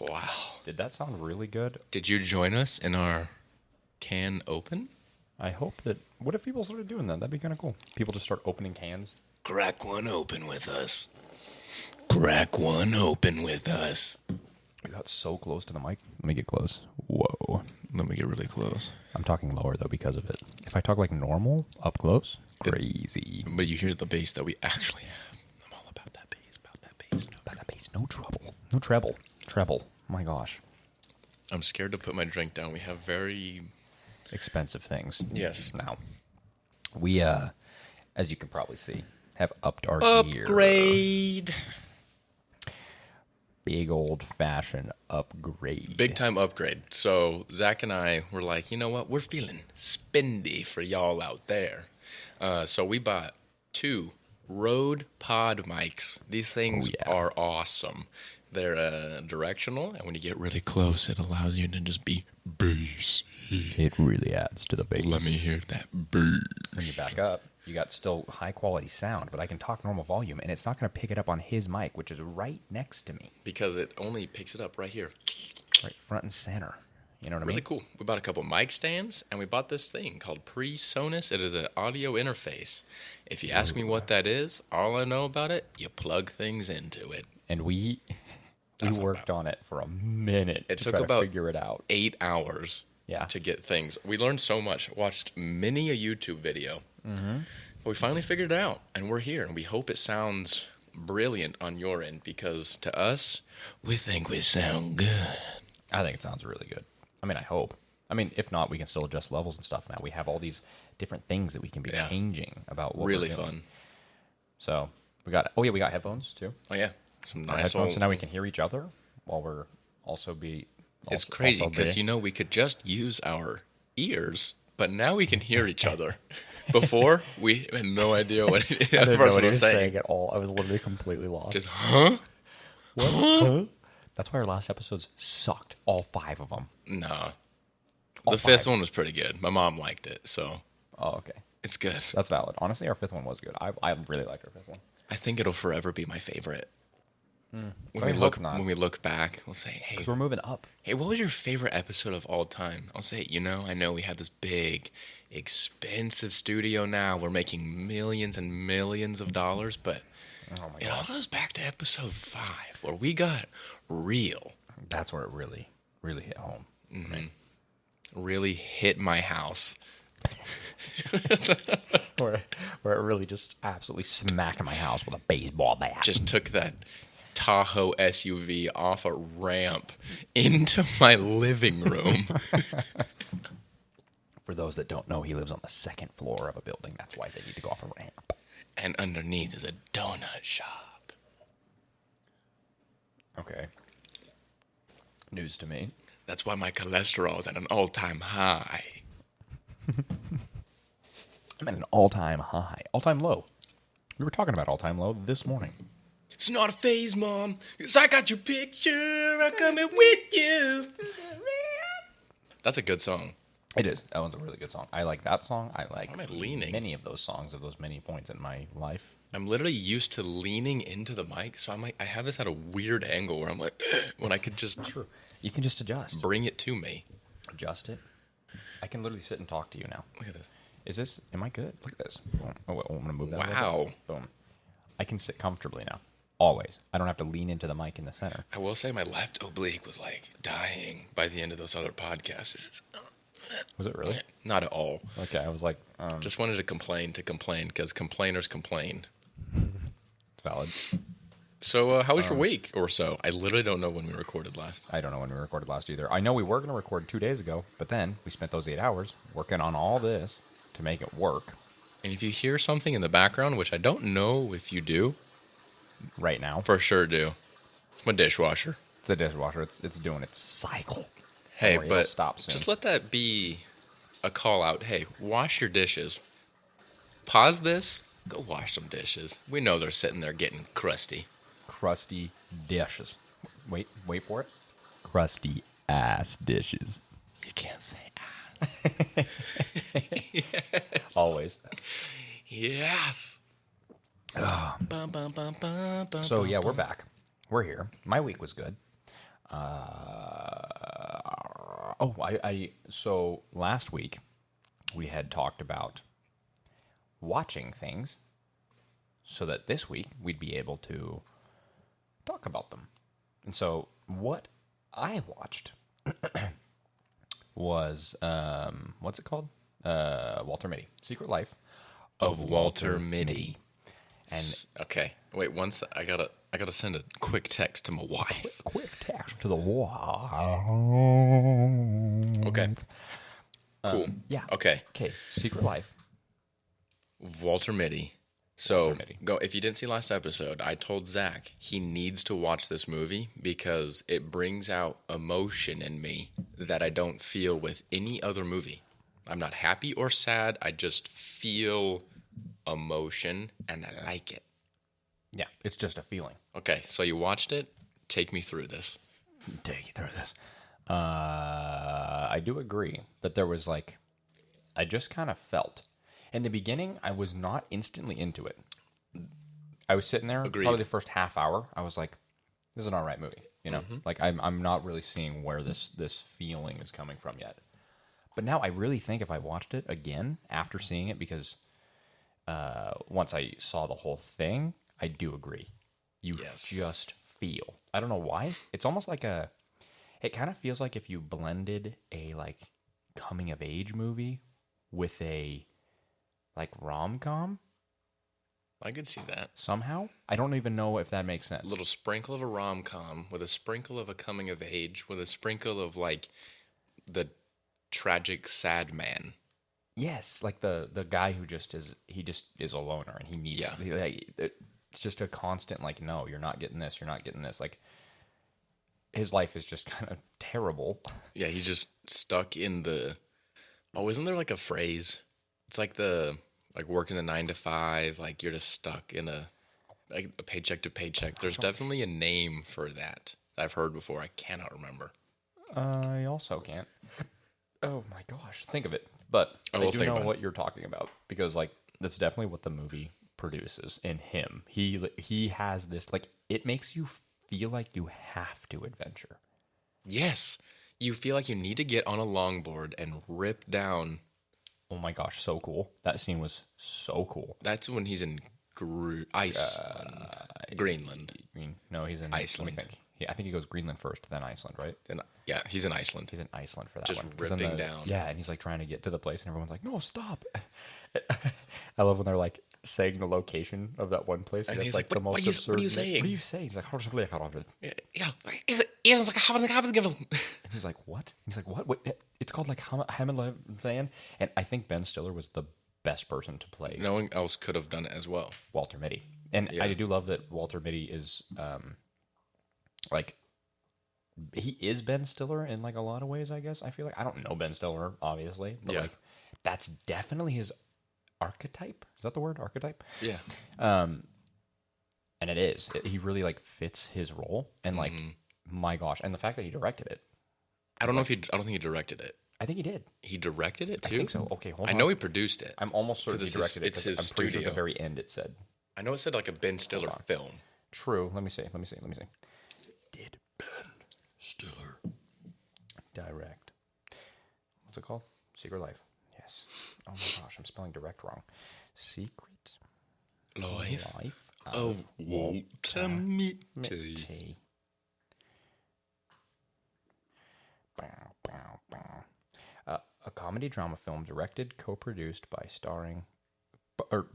Wow. Did that sound really good? Did you join us in our can open? I hope that... What if people started doing that? That'd be kind of cool. People just start opening cans. Crack one open with us. Crack one open with us. We got so close to the mic. Let me get close. Whoa. Let me get really close. I'm talking lower, though, because of it. If I talk like normal, up close, crazy. But you hear the bass that we actually have. I'm all about that bass, No, about that bass. No trouble. No treble. Treble. My gosh. I'm scared to put my drink down. We have very... Expensive things. Yes. Now, we, as you can probably see, have upped our gear. Upgrade. Big old-fashioned upgrade. Big time upgrade. So Zach and I were like, you know what? We're feeling spendy for y'all out there. So we bought 2 Rode Pod mics. These things are awesome. They're directional, and when you get really close, it allows you to just be bass. It really adds to the bass. Let me hear that bass. When you back up, you got still high-quality sound, but I can talk normal volume, and it's not going to pick it up on his mic, which is right next to me. Because it only picks it up right here. Right front and center. You know what I mean? Really cool. We bought a couple mic stands, and we bought this thing called PreSonus. It is an audio interface. If you ask me what that is, all I know about it, you plug things into it. And we worked on it for a minute It to took try about to figure it out. 8 hours to get things. We learned so much. Watched many a YouTube video. Mm-hmm. But we finally figured it out, and we're here. And we hope it sounds brilliant on your end, because to us, we think we sound good. I think it sounds really good. I mean, I hope. I mean, if not, we can still adjust levels and stuff now. We have all these different things that we can be changing about what really we're doing. fun. So we got headphones too. Oh yeah, some nice Headphones, old... so now we can hear each other while we're also It's crazy because we could just use our ears, but now we can hear each other. Before, we had no idea what the other person was saying at all. I was literally completely lost. Just, huh? What? Huh? That's why our last episodes sucked. All 5 of them. Nah. All The 5. 5th one was pretty good. My mom liked it, so Oh, okay. it's good. That's valid. Honestly, our 5th one was good. I really liked our 5th one. I think it'll forever be my favorite. When I hope not. when we look back, we'll say, hey, Because we're moving up. hey, what was your favorite episode of all time? I'll say, I know we have this big, expensive studio now. We're making millions and millions of dollars, but Oh my it all gosh. goes back to episode 5, where we got real. That's where it really, really hit home. Mm-hmm. Really hit my house. Where it really just absolutely smacked my house with a baseball bat. Just took that Tahoe SUV off a ramp into my living room. For those that don't know, he lives on the 2nd floor of a building. That's why they need to go off a ramp. And underneath is a donut shop. Okay. News to me. That's why my cholesterol is at an all-time high. I'm at an all-time high. All-time low. We were talking about all-time low this morning. It's not a phase, Mom, 'cause I got your picture. I'm coming with you. That's a good song. It is. That one's a really good song. I like that song. I like Why am I leaning? many of those songs of those many points in my life. I'm literally used to leaning into the mic, so I have this at a weird angle where I'm like, when I could just True. You can just adjust. bring it to me. Adjust it. I can literally sit and talk to you now. Look at this. Am I good? Look at this. Boom. Oh, wait, I'm going to move that a little Wow. bit. Boom. I can sit comfortably now. Always. I don't have to lean into the mic in the center. I will say my left oblique was like dying by the end of those other podcasts. Was it really? Not at all. Okay, I was like, Just wanted to complain because complainers complain. it's valid. So how was your week or so? I literally don't know when we recorded last. I don't know when we recorded last either. I know we were going to record 2 days ago, but then we spent those 8 hours working on all this to make it work And if you hear something in the background, which I don't know if you do, right now. for sure do. It's my dishwasher. It's a dishwasher. It's doing its cycle. Hey, Don't worry, it'll but stop soon. just let that be a call out. Hey, wash your dishes. Pause this. Go wash some dishes. We know they're sitting there getting crusty. Crusty dishes. Wait for it. Crusty ass dishes. You can't say ass. Always. Yes. Bum, bum, bum, bum, bum, So bum, yeah, we're bum. back. We're here. My week was good. So last week we had talked about watching things so that this week we'd be able to talk about them. And so what I watched was, what's it called? Walter Mitty, Secret Life of Walter Mitty. And okay, wait. Once I gotta send a quick text to my wife. quick text to the wall. Okay. Cool. Yeah. Okay. Okay. Secret Life. Walter Mitty. So Walter Mitty. go. If you didn't see last episode, I told Zach he needs to watch this movie because it brings out emotion in me that I don't feel with any other movie. I'm not happy or sad. I just feel emotion, and I like it. Yeah, it's just a feeling. Okay, so you watched it. Take me through this. Take you through this. I do agree that there was like, I just kind of felt. In the beginning, I was not instantly into it. I was sitting there, Agreed. probably the first half hour. I was like, "This is an alright movie," you know. Like I'm not really seeing where this feeling is coming from yet. But now I really think if I watched it again after seeing it, because once I saw the whole thing, I do agree. You just feel. I don't know why. It's almost like it kind of feels like if you blended a like coming of age movie with a like rom-com I could see that. somehow. I don't even know if that makes sense. A little sprinkle of a rom-com with a sprinkle of a coming of age with a sprinkle of like the tragic sad man. Yes, like the guy who just is a loner and he needs it's just a constant like, no, you're not getting this, you're not getting this. Like his life is just kind of terrible. Yeah, he's just stuck in the isn't there like a phrase? It's like the working the 9 to 5, like you're just stuck in a paycheck to paycheck. There's definitely a name for that I've heard before. I cannot remember. I also can't. Oh my gosh, think of it. But I do know what you're talking about because like that's definitely what the movie produces in him. He has this like it makes you feel like you have to adventure. Yes. You feel like you need to get on a longboard and rip down. Oh my gosh, so cool. That scene was so cool. That's when he's in Iceland. Greenland. No, he's in Iceland. Let me think. I think he goes Greenland first, then Iceland, right? Yeah, he's in Iceland. He's in Iceland for that just one. ripping down. Yeah, and he's like trying to get to the place, and everyone's like, "No, stop!" I love when they're like saying the location of that one place, and it's like the most absurd. What are you saying? What are you saying? He's like, Yeah, it's like he's like, what? He's like, what? Wait, it's called like Hammerland, and I think Ben Stiller was the best person to play. No one else could have done it as well. Walter Mitty, and I do love that Walter Mitty is like he is Ben Stiller in like a lot of ways. I guess I feel like I don't know Ben Stiller obviously, but like that's definitely his archetype. Is that the word, archetype? Yeah. And it is. He really like fits his role, and like my gosh, and the fact that he directed it. I don't think he directed it. I think he did. He directed it too. I think so. Okay, hold on. I know he produced it. I'm almost certain he directed it. It's his I'm studio. pretty sure at the very end it said. I know it said like a Ben Stiller film. True. Let me see. Did Ben Stiller direct? What's it called? Secret Life. Yes. Oh my gosh, I'm spelling direct wrong. Secret Life of Walter Mitty. A comedy drama film directed, co-produced by oh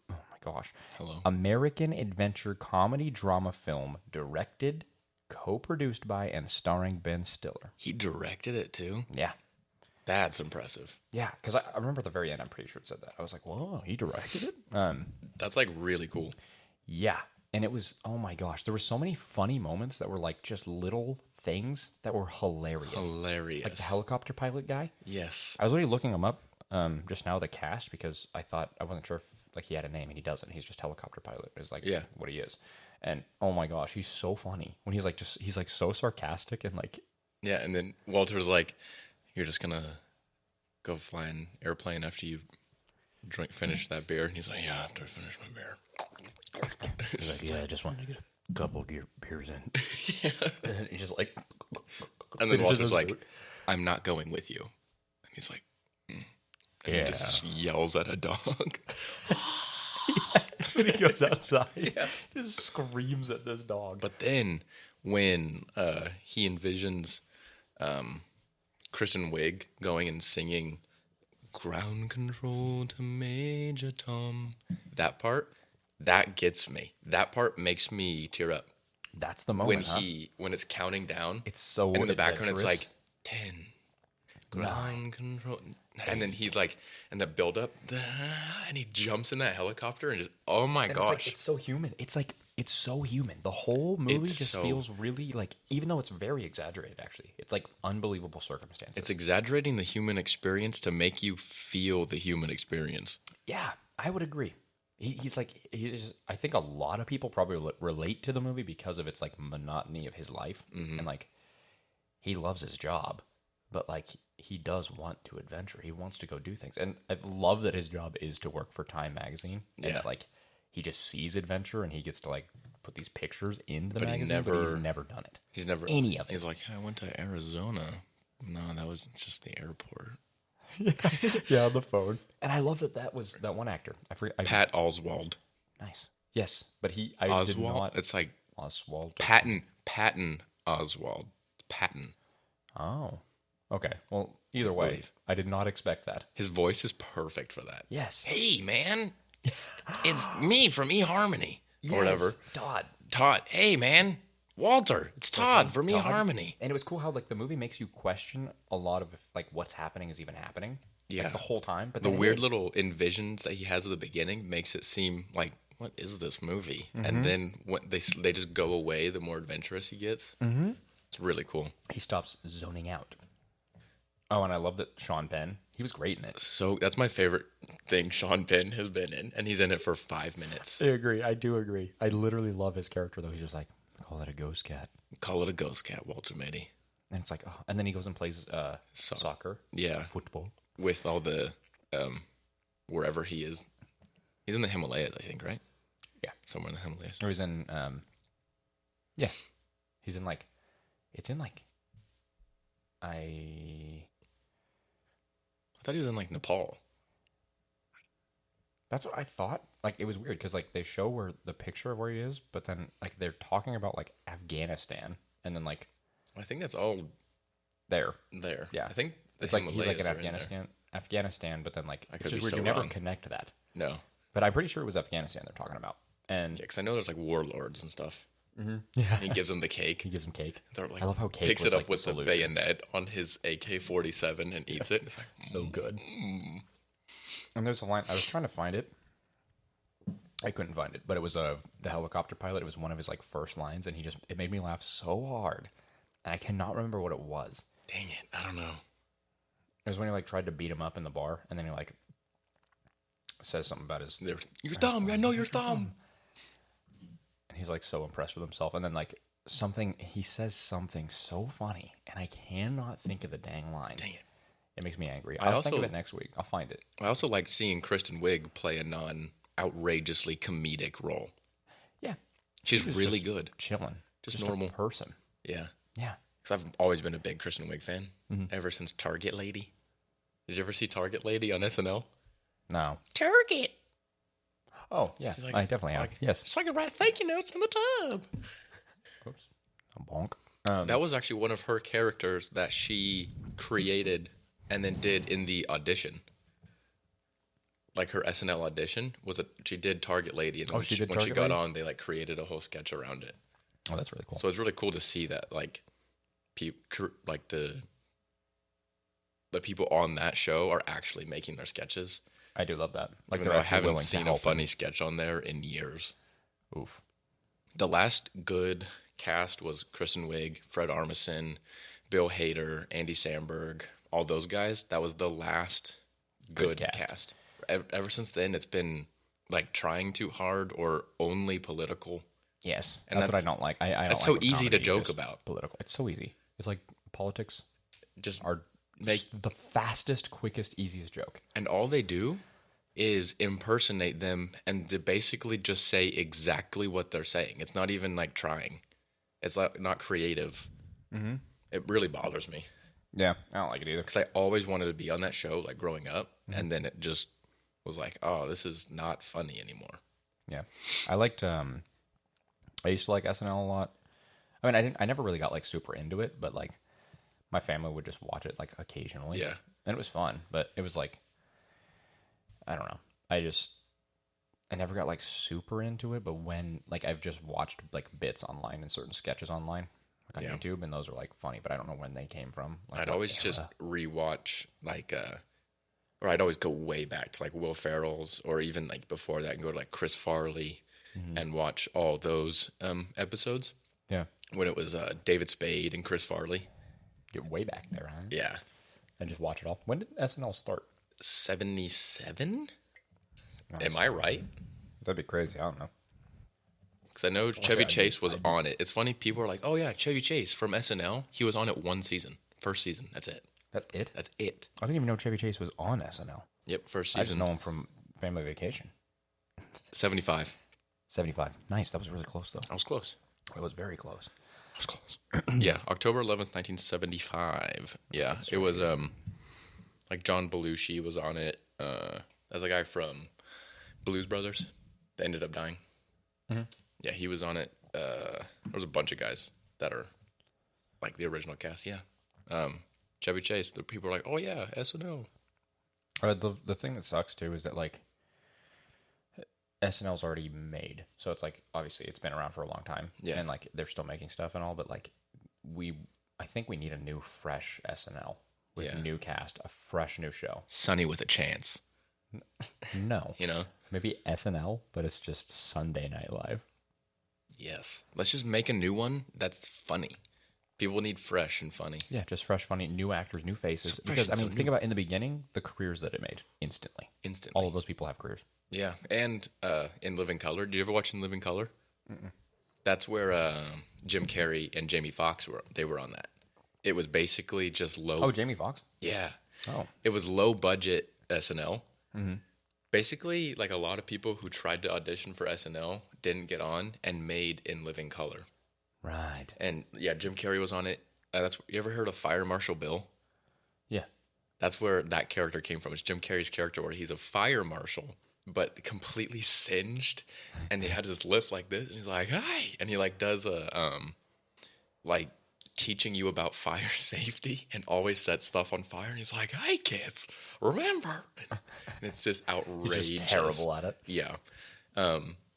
my gosh. Hello. American adventure comedy drama film directed, co-produced by, and starring Ben Stiller. He directed it too? Yeah. That's impressive. Yeah, because I remember at the very end, I'm pretty sure it said that. I was like, whoa, he directed it? That's like really cool. Yeah. And it was, oh my gosh, there were so many funny moments that were like just little things that were hilarious. Like the helicopter pilot guy. Yes. I was already looking him up just now, the cast, because I wasn't sure if like he had a name, and he doesn't. He's just helicopter pilot is like what he is. And oh my gosh, he's so funny when he's like so sarcastic and like. Yeah, and then Walter's like, you're just gonna go fly an airplane after you finish that beer, and he's like, yeah, after I finish my beer. He's like, I just wanted to get a couple beers in. And he's just like, And then Finishes Walter's his like, boot. I'm not going with you. And he's like, and Yeah. he just yells at a dog. When he goes outside, just screams at this dog. But then when he envisions Kristen Wiig going and singing "Ground Control to Major Tom," that part, that gets me. That part makes me tear up. That's the moment, When it's counting down, It's so and in the background it's adventurous. like 10 ground control, and then he's like, and the build up, and he jumps in that helicopter and just, oh my And gosh, it's so human. It's so human. The whole movie It's just so- feels really like, even though it's very exaggerated, actually, it's like unbelievable circumstances. it's exaggerating the human experience to make you feel the human experience. Yeah, I would agree. He's I think a lot of people probably relate to the movie because of its like monotony of his life, and like he loves his job, but like he does want to adventure. He wants to go do things, and I love that his job is to work for Time magazine, and Yeah. that like he just sees adventure and he gets to like put these pictures into the But he magazine, but he's never- never done it. He's never Any of it. He's like, I went to Arizona. No, that was just the airport. Yeah, on the phone. And I love that was that one actor. I forget. Pat Oswald. Nice. Yes, but I did Oswald. not. It's like Oswald. Patton Oswald. Patton. Oh. Okay. Well, either way, believe. I did not expect that. His voice is perfect for that. Yes. Hey, man. It's me from eHarmony. Or whatever. Todd. Todd. Hey, man. Walter. It's Todd from Todd. eHarmony. And it was cool how like the movie makes you question a lot of if, like what's happening is even happening. Yeah. Like, the whole time. But The then it weird is. little envisions that he has at the beginning makes it seem like, what is this movie? Mm-hmm. And then when they just go away the more adventurous he gets. Mm-hmm. It's really cool. He stops zoning out. Oh, and I love that Sean Penn. He was great in it. So that's my favorite thing Sean Penn has been in, and he's in it for 5 minutes. I agree. I do agree. I literally love his character though. He's just like, call it a ghost cat. Call it a ghost cat, Walter Mitty. And it's like, oh. And then he goes and plays soccer, Yeah, football. with all the wherever he is. He's in the Himalayas, I think, right? Yeah. Somewhere in the Himalayas. Or he's in, yeah, he's in like, it's in like, I thought he was in like Nepal. that's what I thought. Like, it was weird because like they show where the picture of where he is, but then like they're talking about like Afghanistan, and then like I think that's all there. there. Yeah. I think the It's like he's like in Himalayas are Afghanistan, but then like I it's could just be weird. so You never wrong. connect that, No. but I'm pretty sure it was Afghanistan they're talking about. And Yeah, because I know there's like warlords and stuff. yeah, And he gives them the cake. he gives him cake. They're like, I love how cake picks was, it up like, with the solution. bayonet on his AK-47 and eats it. It's like, So good. And there's a line I was trying to find it. I couldn't find it, but it was the helicopter pilot. It was one of his like first lines, and it made me laugh so hard, and I cannot remember what it was. dang it, I don't know. It was when he like tried to beat him up in the bar, and then he like says something about his, Your thumb, I know your thumb. and he's like so impressed with himself, and then like he says something so funny, and I cannot think of the dang line. Dang it. It makes me angry. I I'll think of also- it next week. I'll find it. I also like seeing Kristen Wiig play a non-outrageously comedic role. Yeah, She's was really just good. chilling, Just a normal. person. Yeah. Yeah. Because I've always been a big Kristen Wiig fan. Mm-hmm. Ever since Target Lady. Did you ever see Target Lady on SNL? No. Target! Oh yeah, She's like- I definitely have. Yes. So I can write thank you notes in the tub. Oops. A bonk. That was actually one of her characters that she created and then did in the audition. Like her SNL audition she did Target Lady, and then Oh, she did when she Target got Lady? on, they like created a whole sketch around it. Oh, that's really cool. So it's really cool to see that like like the people on that show are actually making their sketches. I do love that. Like Even they're though I actually haven't willing to seen a help funny sketch on there in years. him. Oof. The last good cast was Kristen Wiig, Fred Armisen, Bill Hader, Andy Samberg, all those guys. That was the last good Good cast. cast. Ever since then, it's been like trying too hard or only political. Yes, And that's what I that's- don't like. I don't that's like so when easy to comedy joke just about. Political. It's so easy. It's like politics Just are make the fastest, quickest, easiest joke. and all they do is impersonate them, and they basically just say exactly what they're saying. It's not even like trying. It's like not creative. Mm-hmm. It really bothers me Yeah, I don't like it either. because I always wanted to be on that show, like growing up, and then it just was like, oh, this is not funny anymore. Yeah, I liked. I used to like SNL a lot. I mean, I never really got like super into it, but like my family would just watch it like occasionally. Yeah. And it was fun, but it was like, I don't know. I never got like super into it, but when like I've just watched like bits online and certain sketches online like on Yeah. YouTube, and those are like funny, but I don't know when they came from. Like, I'd what always era. just rewatch like or I'd always go way back to like Will Ferrell's, or even like before that and go to like Chris Farley and watch all those episodes Yeah. when it was David Spade and Chris Farley. Get way back there, huh? Yeah. And just watch it all. When did SNL start? 77? Nice. Am I right? That'd be crazy. I don't know. Because I know say Chevy I Chase did- was on it. It's funny, people are like, oh yeah, Chevy Chase from SNL. He was on it one season. First season. That's it. That's it? That's it. I didn't even know Chevy Chase was on SNL. Yep, first I just season. know him from Family Vacation. 75. 75. Nice. That was really close, though. I was close. It was very close. I was close. Yeah, October 11th, 1975. Yeah, it was like John Belushi was on it. That's a guy from Blues Brothers that ended up dying. Yeah, he was on it. There was a bunch of guys that are like the original cast. Yeah, Chevy Chase. The people are like, oh yeah, SNL. The thing that sucks, too, is that, like, SNL's already made. So it's, like, obviously it's been around for a long time. Yeah. And, like, they're still making stuff and all, but, like, I think we need a new, fresh SNL with Yeah. new cast, a fresh new show. Sunny with a Chance. No. You know. Maybe SNL, but it's just Sunday Night Live. Yes. Let's just make a new one that's funny. People need fresh and funny. Yeah, just fresh, funny, new actors, new faces. So fresh Because, I and so mean, think new. about in the beginning, the careers that it made instantly. Instantly. All of those people have careers. Yeah, and In Living Color. Did you ever watch In Living Color? That's where Jim Carrey and Jamie Foxx were. They were on that. It was basically just low. Oh, Jamie Foxx? Yeah, Oh. it was low budget SNL. Basically, like a lot of people who tried to audition for SNL didn't get on and made In Living Color. Right. And yeah, Jim Carrey was on it. That's you ever heard of Fire Marshal Bill? Yeah. That's where that character came from. It's Jim Carrey's character where he's a fire marshal, but completely singed, and he had his lip like this, and he's like, "Hi," and he like does a like teaching you about fire safety, and always sets stuff on fire. And he's like, "Hey kids, remember?" And it's just outrageous. He's just terrible at it. Yeah.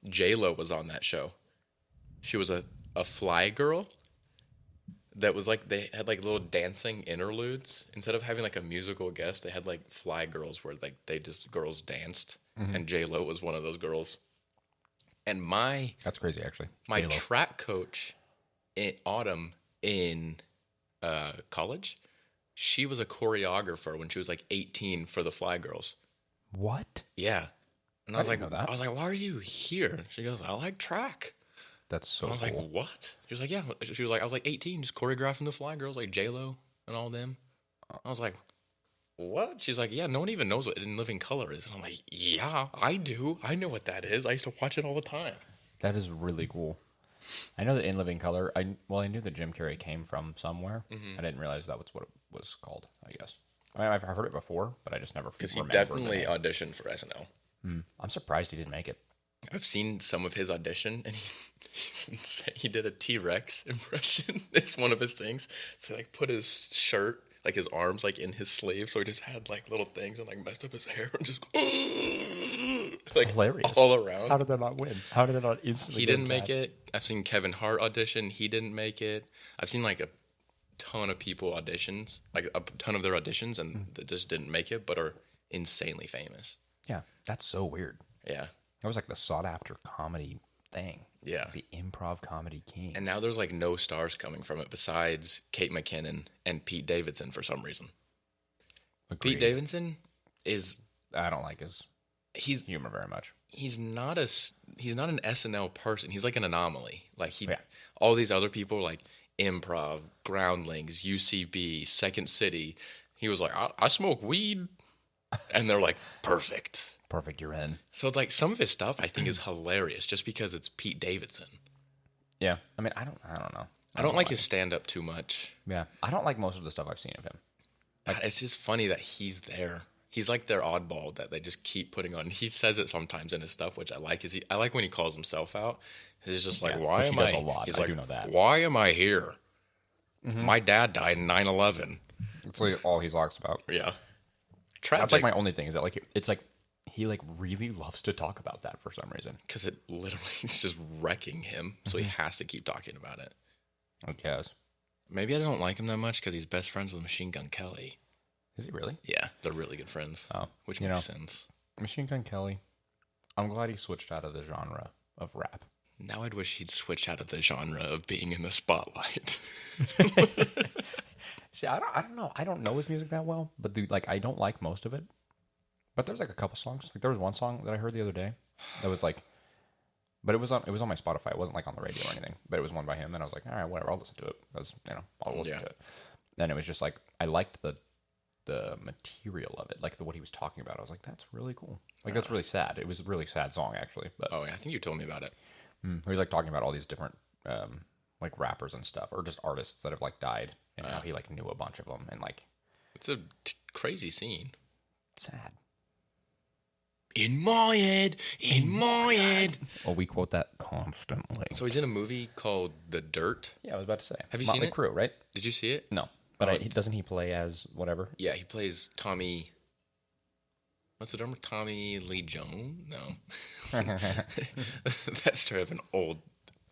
J-Lo was on that show. She was a fly girl that was like, they had like little dancing interludes. Instead of having like a musical guest, they had like fly girls where like girls danced. And J-Lo was one of those girls. And my That's crazy, actually. my J-Lo. track coach in Autumn in college, she was a choreographer when she was like 18 for the Fly Girls. What? Yeah. And I didn't know that. I was like, why are you here? She goes, I like track. That's so I was cool. like, what? She was like, yeah. She was like, I was like 18, just choreographing the Fly Girls, like J-Lo and all them. I was like, what? She's like, yeah, no one even knows what In Living Color is. And I'm like, yeah, I do. I know what that is. I used to watch it all the time. That is really cool. I know that In Living Color, I knew that Jim Carrey came from somewhere. I didn't realize that was what it was called, I guess. I mean, I've heard it before, but I just never Because he remembered the definitely name. auditioned for SNL. I'm surprised he didn't make it. I've seen some of his audition, and he's insane. He did a T-Rex impression. It's one of his things. So he like put his shirt, like his arms, like in his sleeve, so he just had like little things and like messed up his hair and just like Hilarious. all around. How did that not win? How did that not instantly He get didn't him make cast? it. I've seen Kevin Hart audition. He didn't make it. I've seen like a ton of people auditions, like a ton of their auditions, and that just didn't make it, but are insanely famous. Yeah, that's so weird. Yeah. That was like the sought-after comedy thing. Yeah. The improv comedy king. And now there's like no stars coming from it besides Kate McKinnon and Pete Davidson for some reason. Pete Davidson is I don't like his he's humor very much. he's not an SNL person. He's like an anomaly. Like Yeah. all these other people like Improv, Groundlings, UCB, Second City. He was like, I smoke weed, and they're like, perfect. Perfect, you're in. So it's like some of his stuff I think is hilarious just because it's Pete Davidson. Yeah, I mean, I don't know. I don't like his stand-up too much. Yeah, I don't like most of the stuff I've seen of him. It's just funny that he's there. He's like their oddball that they just keep putting on. He says it sometimes in his stuff, which I like. I like when he calls himself out. He's just like, why am I? He does a lot. He's I like, do know that. Why am I here? My dad died in 9/11. It's like all he talks about. Yeah. Tragic. That's like my only thing is that like it's like he like really loves to talk about that for some reason. Because it literally is just wrecking him, so he has to keep talking about it. I guess. Maybe I don't like him that much because he's best friends with Machine Gun Kelly. Is he really? Yeah, they're really good friends. Oh, which makes sense. Machine Gun Kelly. I'm glad he switched out of the genre of rap. Now I'd wish he'd switch out of the genre of being in the spotlight. See, I don't know. I don't know his music that well, but I don't like most of it. But there's like a couple songs. Like there was one song that I heard the other day that was like, but it was on my Spotify. It wasn't like on the radio or anything. But it was one by him, and I was like, all right, whatever. I'll listen to it. I'll listen to it. And it was just like I liked the material of it, like what he was talking about. I was like, that's really cool. Like that's really sad. It was a really sad song actually. But I think you told me about it. He was like talking about all these different like rappers and stuff, or just artists that have like died, and how he like knew a bunch of them, and like it's a crazy scene. Sad. In my head. Well, we quote that constantly. So he's in a movie called The Dirt. Yeah, I was about to say. Have you Motley seen it? Crue, right? Did you see it? No, but doesn't he play as whatever? Yeah, he plays Tommy. What's the drummer? Tommy Lee Jones? No. That's sort of an old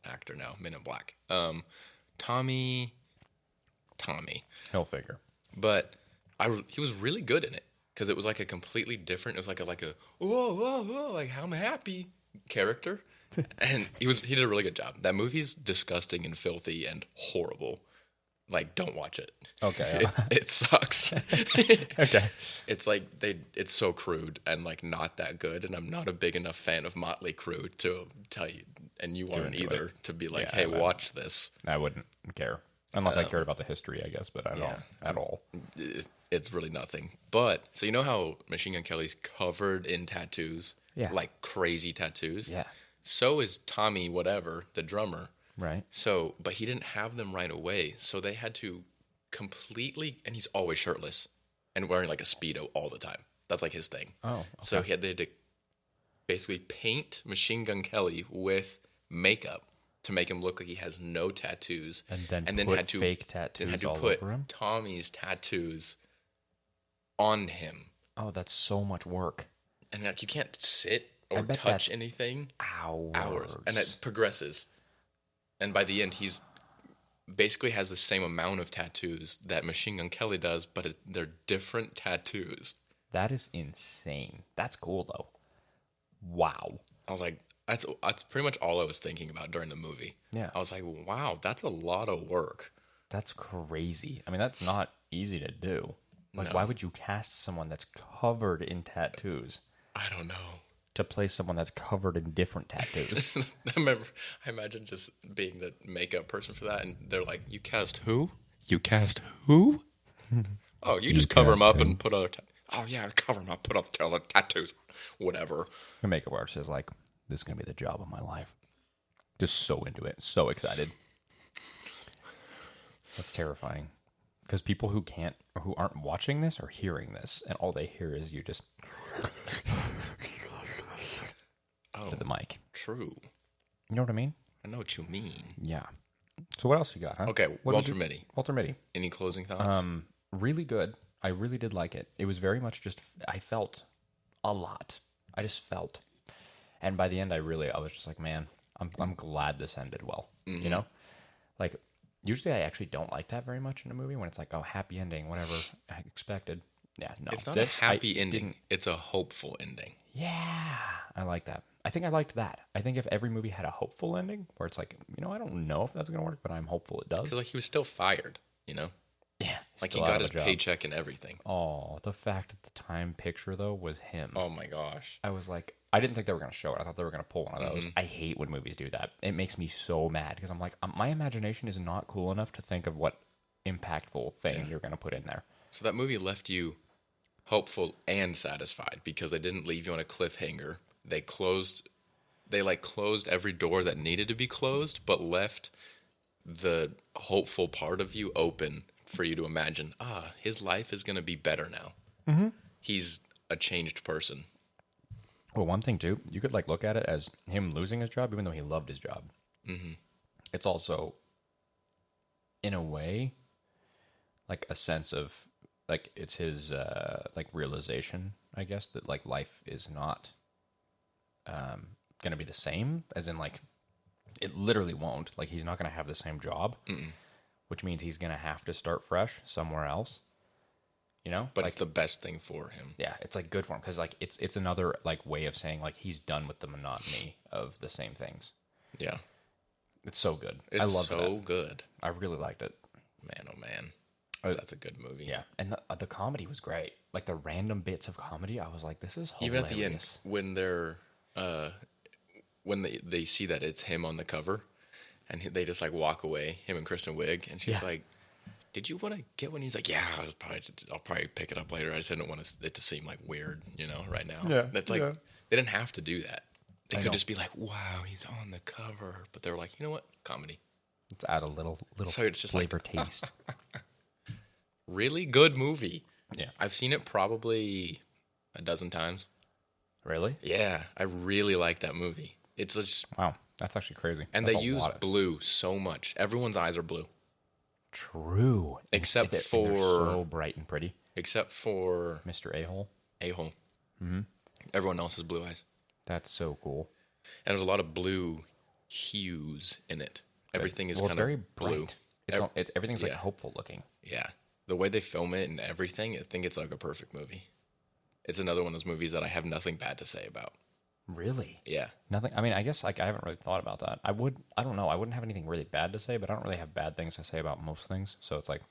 actor now, Men in Black. Tommy. He'll figure. But he was really good in it because it was like a completely different. It was like a whoa, like I'm happy character, and he did a really good job. That movie's disgusting and filthy and horrible. Like, don't watch it. Okay. It sucks. Okay. It's like it's so crude and like not that good, and I'm not a big enough fan of Motley Crue to tell you, and you aren't either, to be like, hey, watch this. I wouldn't care unless I cared about the history, I guess, but I don't at all. It's really nothing. But so you know how Machine Gun Kelly's covered in tattoos, like crazy tattoos. Yeah. So is Tommy, whatever, the drummer. Right. So, but he didn't have them right away. So they had to completely, and he's always shirtless and wearing like a Speedo all the time. That's like his thing. Oh, okay. So they had to basically paint Machine Gun Kelly with makeup to make him look like he has no tattoos. And then put had to fake tattoos then had to all put over him? Tommy's tattoos on him. Oh, that's so much work. And like you can't sit or touch anything. Hours. And it progresses. And by the end, he's basically has the same amount of tattoos that Machine Gun Kelly does, but they're different tattoos. That is insane. That's cool, though. Wow. I was like, that's pretty much all I was thinking about during the movie. Yeah. I was like, wow, that's a lot of work. That's crazy. I mean, that's not easy to do. Like, why would you cast someone that's covered in tattoos? I don't know. To play someone that's covered in different tattoos. I imagine just being the makeup person for that, and they're like, "You cast who? You cast who? Oh, you just cover them up and put other. Oh yeah, cover them up, put up other tattoos, whatever." The makeup artist is like, "This is gonna be the job of my life." Just so into it, so excited. That's terrifying, because people who aren't watching this are hearing this, and all they hear is you just. To the mic. True. You know what I mean? I know what you mean. Yeah. So what else you got, huh? Okay, Walter Mitty. Walter Mitty. Any closing thoughts? Really good. I really did like it. It was very much just, I felt a lot. I just felt. And by the end, I was just like, man, I'm glad this ended well. Mm-hmm. You know? Like, usually I actually don't like that very much in a movie when it's like, oh, happy ending, whatever I expected. Yeah, no. It's not a happy ending. It's a hopeful ending. Yeah, I like that. I think I liked that. I think if every movie had a hopeful ending, where it's like, I don't know if that's going to work, but I'm hopeful it does. Because like he was still fired, Yeah. Like he got his paycheck and everything. Oh, the fact that the time picture, though, was him. Oh my gosh. I was like, I didn't think they were going to show it. I thought they were going to pull one of those. I hate when movies do that. It makes me so mad because I'm like, my imagination is not cool enough to think of what impactful thing you're going to put in there. So that movie left you hopeful and satisfied because they didn't leave you on a cliffhanger. They closed every door that needed to be closed, but left the hopeful part of you open for you to imagine, his life is going to be better now. Mm-hmm. He's a changed person. Well, one thing too, you could like look at it as him losing his job, even though he loved his job. Mm-hmm. It's also, in a way, like a sense of like it's his like realization, I guess, that like life is not gonna be the same. As in, like, it literally won't. Like, he's not gonna have the same job, which means he's gonna have to start fresh somewhere else. You know, But like, it's the best thing for him. yeah, it's like good for him because like it's another like way of saying like he's done with the monotony of the same things. Yeah. It's so good. It's I love so that. good. I really liked it. Man, oh man. Uh, That's a good movie. Yeah, and the comedy was great. Like the random bits of comedy, I was like, this is hilarious. Even at the end, when they're when they see that it's him on the cover, and they just like walk away, him and Kristen Wiig, and she's Yeah. like, "Did you want to get one?" He's like, "Yeah, I'll probably pick it up later. I just didn't want it to seem like weird, right now." Yeah, That's like yeah. they didn't have to do that. They I could know. just be like, "Wow, he's on the cover," but they were like, "You know what? Comedy, Let's add a little So it's just like- flavor taste. really good movie." Yeah. I've seen it probably a dozen times. Really? Yeah, I really like that movie. It's just Wow, that's actually crazy. And That's they a use lot of- blue so much. Everyone's eyes are blue, True. Except they're for- so bright and pretty. except for Mr. A-hole. A-hole. Mm-hmm. Everyone else has blue eyes. That's so cool. And there's a lot of blue hues in it. Everything is Well, kind it's very of blue. bright. Everything's like yeah. hopeful looking. Yeah. The way they film it and everything, I think it's like a perfect movie. It's another one of those movies that I have nothing bad to say about. Really? Yeah. Nothing. I mean, I guess like I haven't really thought about that. I don't know. I wouldn't have anything really bad to say, but I don't really have bad things to say about most things. So it's like,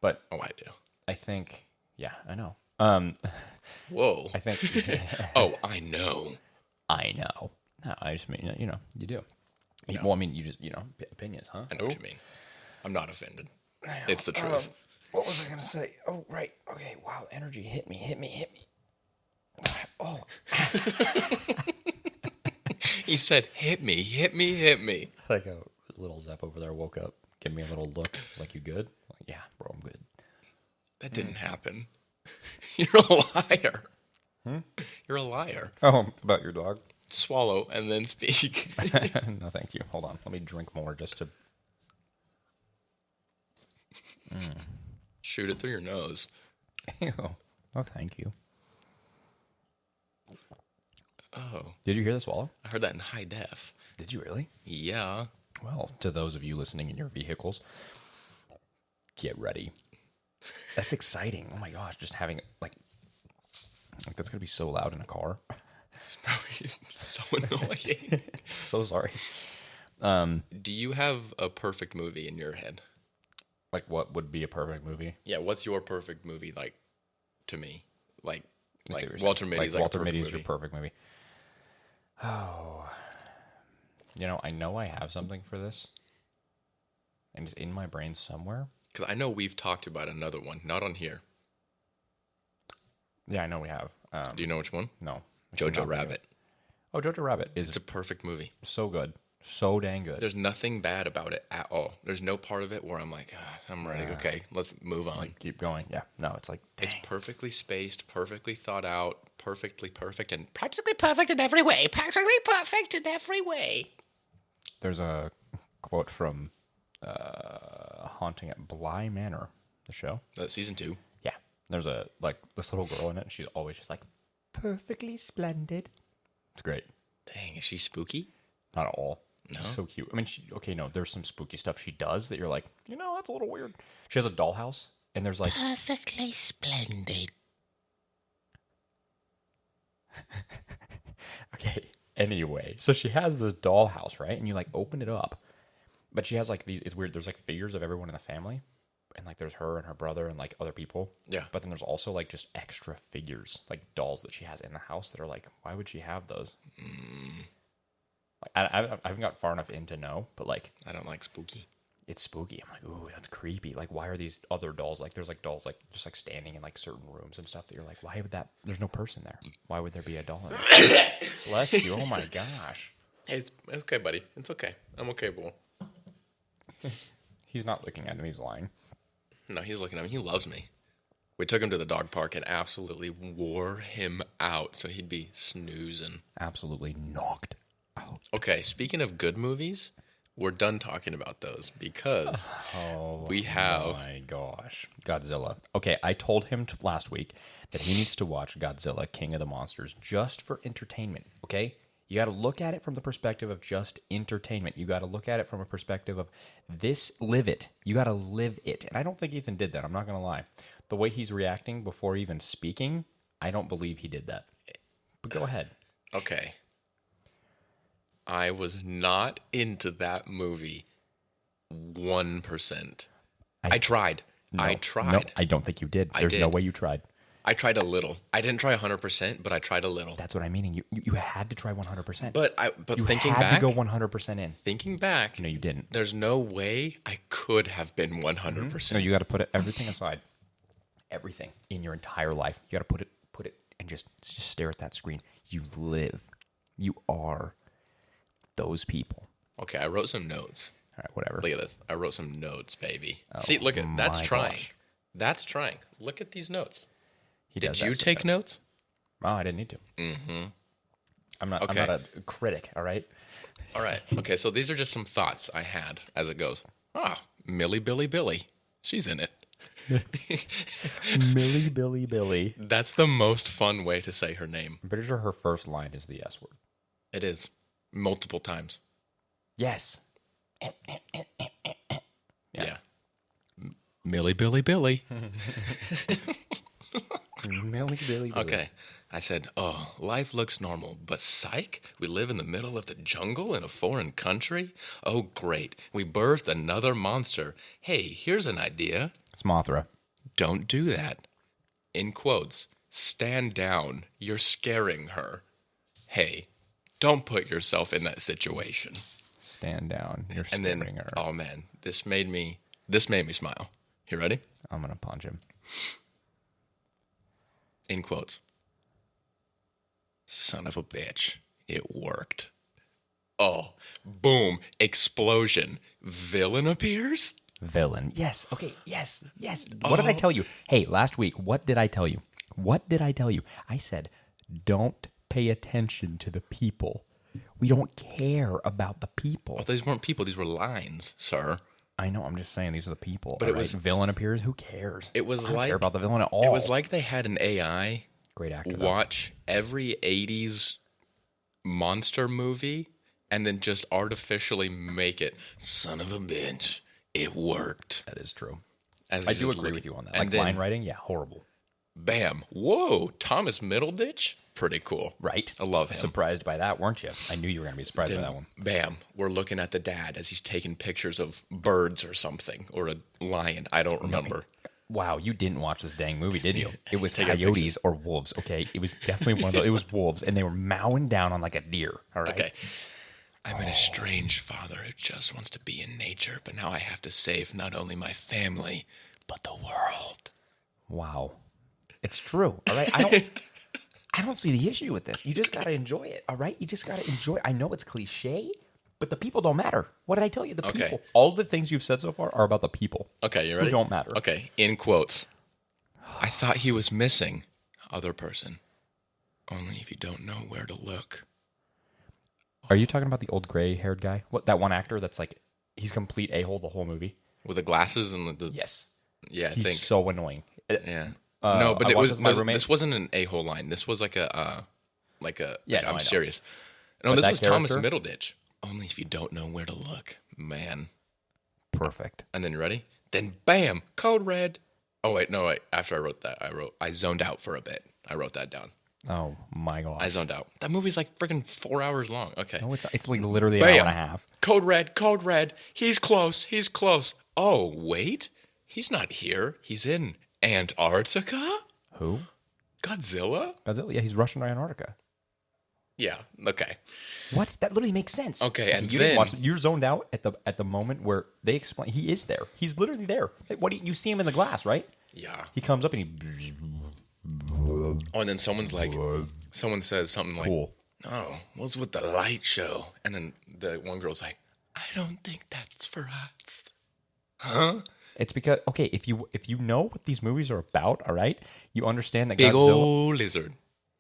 but Oh, I do. I think, yeah, I know. Whoa. I think, Oh, I know. I know. No, I just mean, you do. Well, I mean, you just, opinions, huh? I know what you mean. I'm not offended. It's the truth. What was I going to say? Oh, right. Okay. Wow. Energy. Hit me. Oh, He said, hit me. like a little Zep over there woke up, gave me a little look. Was like, you good? I'm like, yeah, bro, I'm good. That didn't happen. You're a liar. You're a liar. Oh, about your dog? Swallow and then speak. No, thank you. Hold on. Let me drink more just to. Shoot it through your nose. Ew. Oh, thank you. Oh, Did you hear the swallow? I heard that in high def. Did you really? Yeah. Well, to those of you listening in your vehicles, get ready. That's exciting. Oh my gosh, just having like that's gonna be so loud in a car. It's probably so annoying. So sorry. Do you have a perfect movie in your head? Like, what would be a perfect movie? Yeah, what's your perfect movie like to me? Like I see what you're Walter saying. Mitty's Walter a perfect Mitty's movie. your perfect movie. Oh, I know I have something for this, and it's in my brain somewhere. Because I know we've talked about another one, not on here. Yeah, I know we have. Do you know which one? No, we should Jojo not be Rabbit. doing- Oh, Jojo Rabbit is It's a perfect movie. so good, so dang good. There's nothing bad about it at all. There's no part of it where I'm like, I'm ready. Okay, let's move on. Like, keep going. Yeah, no, it's like It's perfectly spaced, perfectly thought out, perfectly perfect, and practically perfect in every way. Practically perfect in every way. There's a quote from Haunting at Bly Manor, the show. That's season 2. Yeah, there's this little girl in it, and she's always just like perfectly splendid. It's great. Dang, is she spooky? Not at all. No? She's so cute. I mean, there's some spooky stuff she does that you're like, that's a little weird. She has a dollhouse, and there's like, Perfectly splendid. okay, anyway. So she has this dollhouse, right? And you like open it up, but she has like these, it's weird. There's like figures of everyone in the family, and like there's her and her brother and like other people. Yeah. But then there's also like just extra figures, like dolls that she has in the house that are like, why would she have those? Like, I haven't got far enough in to know, but like, I don't like spooky. it's spooky. I'm like, ooh, that's creepy. Like, why are these other dolls like? There's like dolls like just like standing in like certain rooms and stuff that you're like, why would that? There's no person there. Why would there be a doll in there? Bless you. Oh my gosh. Hey, it's okay, buddy. It's okay. I'm okay, boy. He's not looking at him. He's lying. No, he's looking at me. He loves me. We took him to the dog park and absolutely wore him out, so he'd be snoozing. Absolutely knocked out. Okay, speaking of good movies, we're done talking about those because we have... Oh my gosh. Godzilla. Okay, I told him last week that he needs to watch Godzilla, King of the Monsters, just for entertainment, okay? You got to look at it from the perspective of just entertainment. You got to look at it from a perspective of live it. You got to live it. And I don't think Ethan did that. I'm not going to lie. The way he's reacting before even speaking, I don't believe he did that. But go ahead. Okay. I was not into that movie 1%. I tried. No, I tried. No, I don't think you did. There's no did. way you tried. I tried a little. I didn't try 100%, but I tried a little. That's what I mean. You had to try 100%. But you thinking had back, to go 100% in. thinking back, No, you didn't. there's no way I could have been 100%. No, you got to put everything aside. Everything in your entire life. You got to put it, and just stare at that screen. You live. You are those people. Okay, I wrote some notes. All right, whatever. Look at this. I wrote some notes, baby. See, look at that's my trying. gosh. That's trying. Look at these notes. He Did does you have some take notes? Oh, I didn't need to. Mm-hmm. I'm not Okay. a critic, all right? All right. Okay, so these are just some thoughts I had as it goes. Millie Billy Billy. She's in it. Millie Billy Billy. That's the most fun way to say her name. I'm pretty sure her first line is the S word. It is. Multiple times. Yes. Yeah. Millie Billy Billy. Millie Billy Billy. Okay. I said, life looks normal, but psych, we live in the middle of the jungle in a foreign country? Oh, great. We birthed another monster. Hey, here's an idea. It's Mothra. Don't do that. In quotes, stand down. You're scaring her. Hey, don't put yourself in that situation. Stand down. You're And scaring then, her. oh man, this made me smile. You ready? I'm going to punch him. In quotes. Son of a bitch. It worked. Oh, boom, explosion. Villain appears? Villain. Yes. Okay. Yes. What did I tell you? Hey, last week, what did I tell you? I said, don't pay attention to the people. We don't care about the people. Oh, these weren't people. These were lines, sir. I know. I'm just saying these are the people. But it was- villain appears. Who cares? It was I don't like- care about the villain at all. It was like they had an AI great actor. though. watch every 80s monster movie and then just artificially make it, son of a bitch, it worked. That is true. As I it's do just agree looking- with you on that. And Like then, line writing, yeah, horrible. bam, whoa, Thomas Middleditch? Pretty cool. Right? I love him. Surprised by that, weren't you? I knew you were going to be surprised by Then, that one. bam, we're looking at the dad as he's taking pictures of birds or something, or a lion. I don't remember. Wow, you didn't watch this dang movie, did you? It was Taking coyotes or wolves, okay? It was definitely one of those. It was wolves, and they were mowing down on like a deer, all right? Okay. I'm an estranged father who just wants to be in nature, but now I have to save not only my family, but the world. Wow. It's true, all right? I don't see the issue with this. You just got to enjoy it, all right? You just got to enjoy it. I know it's cliche, but the people don't matter. What did I tell you? The Okay. people. All the things you've said so far are about the people. Okay, you ready? don't matter. Okay, in quotes. I thought he was missing. Other person. Only if you don't know where to look. Are you talking about the old gray-haired guy? What, that one actor that's like, he's complete a-hole the whole movie? With the glasses and the Yes. yeah, I He's think. so annoying. Yeah. No, but I it watched was this with my roommate. this wasn't an a-hole line. This was like a Yeah, like, no, I I'm know. serious. No, But this that was Thomas character- Middleditch. Only if you don't know where to look. Man. Perfect. And then you ready? Then bam, code red. Oh wait, no wait. After I wrote that, I zoned out for a bit. I wrote that down. Oh, my God. I zoned out. That movie's like freaking 4 hours long. Okay. No, it's like literally an hour Bam. and a half. Code red, code red. He's close. He's close. Oh, wait. He's not here. He's in Antarctica? Who? Godzilla? Godzilla? Yeah, he's Russian to Antarctica. Yeah. Okay. What? That literally makes sense. Okay, and you then- didn't watch, you're zoned out at the moment where they explain he is there. He's literally there. Hey, what do you see him in the glass, right? Yeah. He comes up and he. Oh, and then someone says something like, Cool. "Oh, what's with the light show?" And then the one girl's like, "I don't think that's for us." Huh? It's because okay, if you know what these movies are about, all right, you understand that Big Godzilla. old lizard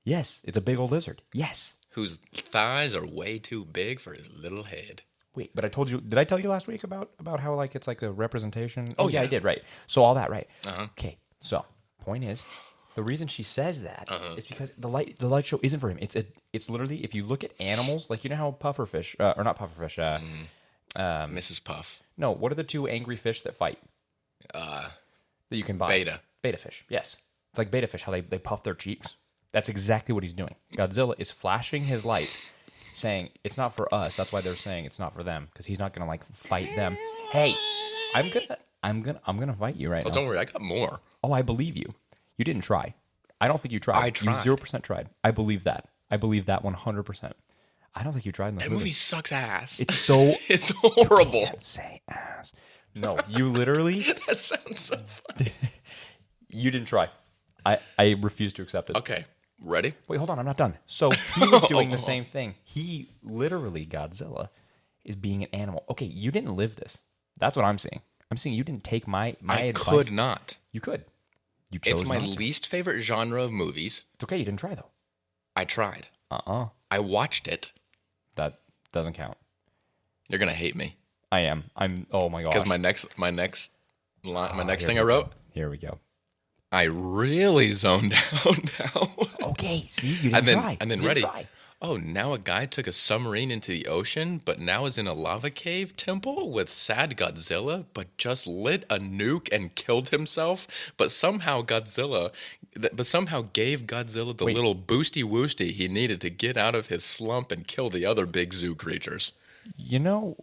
Yes, it's a big old lizard. Yes. whose thighs are way too big for his little head. Wait, but I told you. Did I tell you last week about how like it's like a representation? Oh, yeah, yeah. I did. Right. So all that, right? Uh-huh. Okay. So point is, the reason she says that Uh-huh. is because the light show isn't for him. It's literally if you look at animals, like you know how pufferfish or not pufferfish. Mrs. Puff. No, what are the two angry fish that fight that you can buy? Beta fish. Yes, it's like beta fish. How they puff their cheeks. That's exactly what he's doing. Godzilla is flashing his lights, saying it's not for us. That's why they're saying it's not for them because he's not gonna like fight them. Hey, I'm gonna fight you right Oh, now. don't worry, I got more. Oh, I believe you. You didn't try. I don't think you tried. I tried. You 0% tried. I believe that. I believe that 100%. I don't think you tried in this That movie sucks ass. It's so It's horrible. can't say ass. No, you literally That sounds so funny. you didn't try. I refuse to accept it. Okay, ready? Wait, hold on. I'm not done. So he was doing the same thing. He literally, Godzilla, is being an animal. Okay, you didn't live this. That's what I'm seeing. I'm seeing you didn't take my I advice. could not. You could. You chose It's my not to. least favorite genre of movies. It's okay. You didn't try, though. I tried. Uh-uh. I watched it. That doesn't count. You're gonna hate me I am. I'm. Oh, my gosh. because my next Here thing we I wrote. go. Here we go. I really zoned out now. Okay, see? You didn't try. And then You ready. didn't try. Oh, now a guy took a submarine into the ocean, but now is in a lava cave temple with sad Godzilla, but just lit a nuke and killed himself. But somehow gave Godzilla the Wait. little boosty woosty he needed to get out of his slump and kill the other big zoo creatures. You know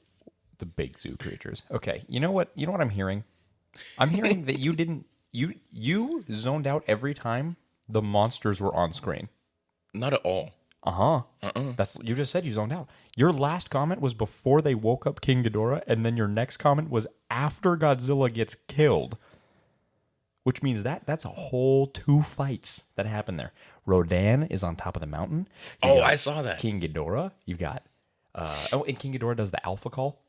the big zoo creatures. Okay, you know what? You know what I'm hearing? I'm hearing that you didn't. You zoned out every time the monsters were on screen. Not at all. That's you just said you zoned out. Your last comment was before they woke up King Ghidorah, and then your next comment was after Godzilla gets killed. Which means that's a whole 2 fights that happen there. Rodan is on top of the mountain. You Oh, got I saw that. King Ghidorah. You got and King Ghidorah does the alpha call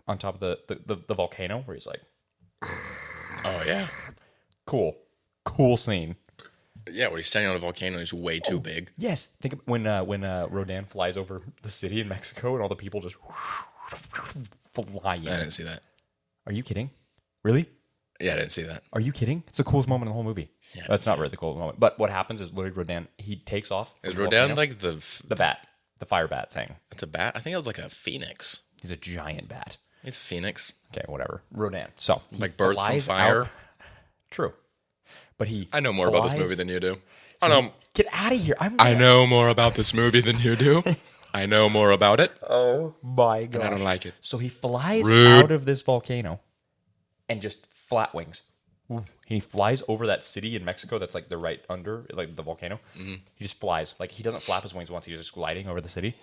on top of the volcano where he's like, Oh, yeah. cool scene. Yeah, when he's standing on a volcano, he's way too big. Yes, think of when Rodan flies over the city in Mexico and all the people just fly in. I didn't see that. Are you kidding? Really? Yeah, I didn't see that. Are you kidding? It's the coolest moment in the whole movie. Yeah, That's not really the coolest moment. But what happens is literally Rodan, he takes off. from Is the Rodan volcano. like the bat, the fire bat thing? it's a bat? I think it was like a phoenix. He's a giant bat. It's a phoenix. Okay, whatever. Rodan. So he Like birds from flies fire. out- True. But he I know more about this flies- movie than you do. I Get out of here. I know more about this movie than you do. I know more about it. Oh my god. And I don't like it. So he flies Rude. out of this volcano and just flat wings. He flies over that city in Mexico that's like the right under like the volcano. He just flies. Like he doesn't flap his wings once, he's just gliding over the city.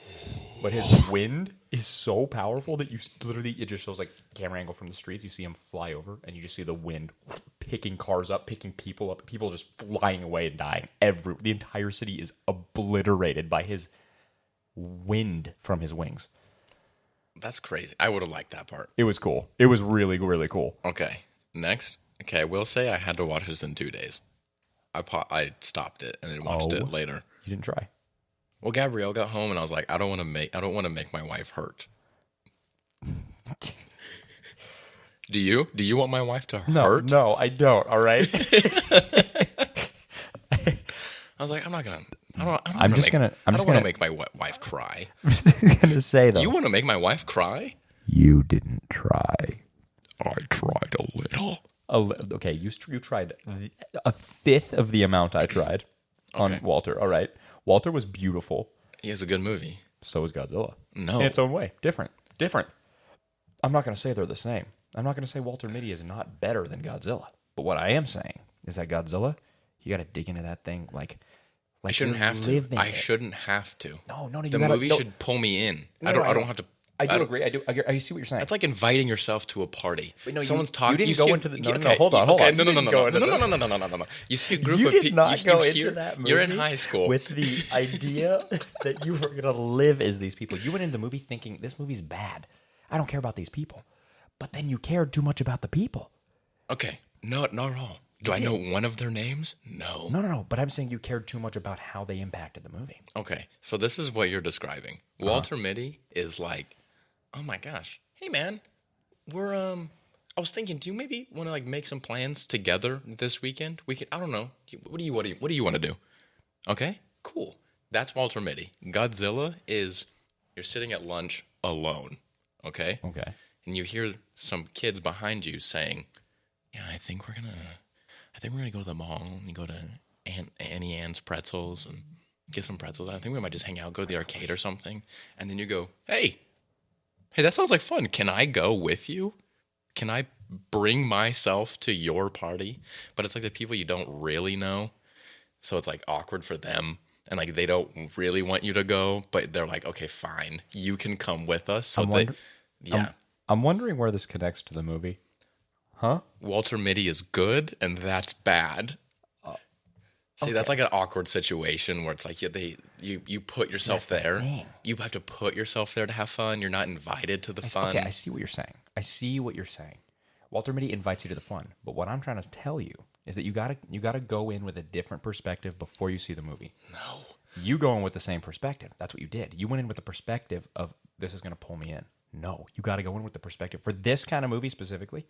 But his wind is so powerful that you literally it just shows like camera angle from the streets. You see him fly over and you just see the wind picking cars up, picking people up, people just flying away and dying. The entire city is obliterated by his wind from his wings. That's crazy. I would have liked that part. It was cool. It was really, really cool. Okay, next. Okay, I will say I had to watch this in 2 days. I stopped it and then watched Oh. it later. You didn't try. Well, Gabrielle got home and I was like, I don't want to make my wife hurt. Do you? Do you want my wife to hurt? No, I don't. All right. I was like, I'm just gonna make my wife cry. gonna say though. You want to make my wife cry? You didn't try. I tried a little. Okay, you tried a fifth of the amount I tried on Okay. Walter. All right, Walter was beautiful. He has a good movie. So was Godzilla. No. In its own way, different. I'm not gonna say they're the same. I'm not gonna say Walter Mitty is not better than Godzilla. But what I am saying is that Godzilla, you got to dig into that thing like I shouldn't you're have to. living I it. shouldn't have to. No, you The gotta, movie no, should pull me in. No, I no, don't have to. I do agree. I see what you're saying. That's like inviting yourself to a party. Wait, no, Someone's you talking. didn't see go a- into the- yeah, no, hold on. No, You no, didn't go into no. You see a group You of did people. not go into that movie. You're in high school. with the idea that you were going to live as these people. You went into the movie thinking this movie's bad. I don't care about these people. But then you cared too much about the people. Okay, no, not at all. Do I know one of their names? No. No. But I'm saying you cared too much about how they impacted the movie. Okay, so this is what you're describing. Walter Mitty is like, oh my gosh, hey man, we're I was thinking, do you maybe want to like make some plans together this weekend? We could, I don't know. What do you want to do? Okay, cool. That's Walter Mitty. Godzilla is you're sitting at lunch alone. Okay. Okay. And you hear some kids behind you saying, "Yeah, I think we're gonna go to the mall and go to Annie Ann's Pretzels and get some pretzels. I think we might just hang out, go to the arcade or something." And then you go, "Hey, that sounds like fun. Can I go with you? Can I bring myself to your party?" But it's like the people you don't really know, so it's like awkward for them. And like they don't really want you to go, but they're like, "Okay, fine, you can come with us." So I'm wondering where this connects to the movie. Huh? Walter Mitty is good, and that's bad. See, that's like an awkward situation where it's like you put yourself there. You have to put yourself there to have fun. You're not invited to the fun. Okay, I see what you're saying. Walter Mitty invites you to the fun, but what I'm trying to tell you is that you gotta go in with a different perspective before you see the movie. No. You go in with the same perspective. That's what you did. You went in with the perspective of this is going to pull me in. No, you got to go in with the perspective. For this kind of movie specifically,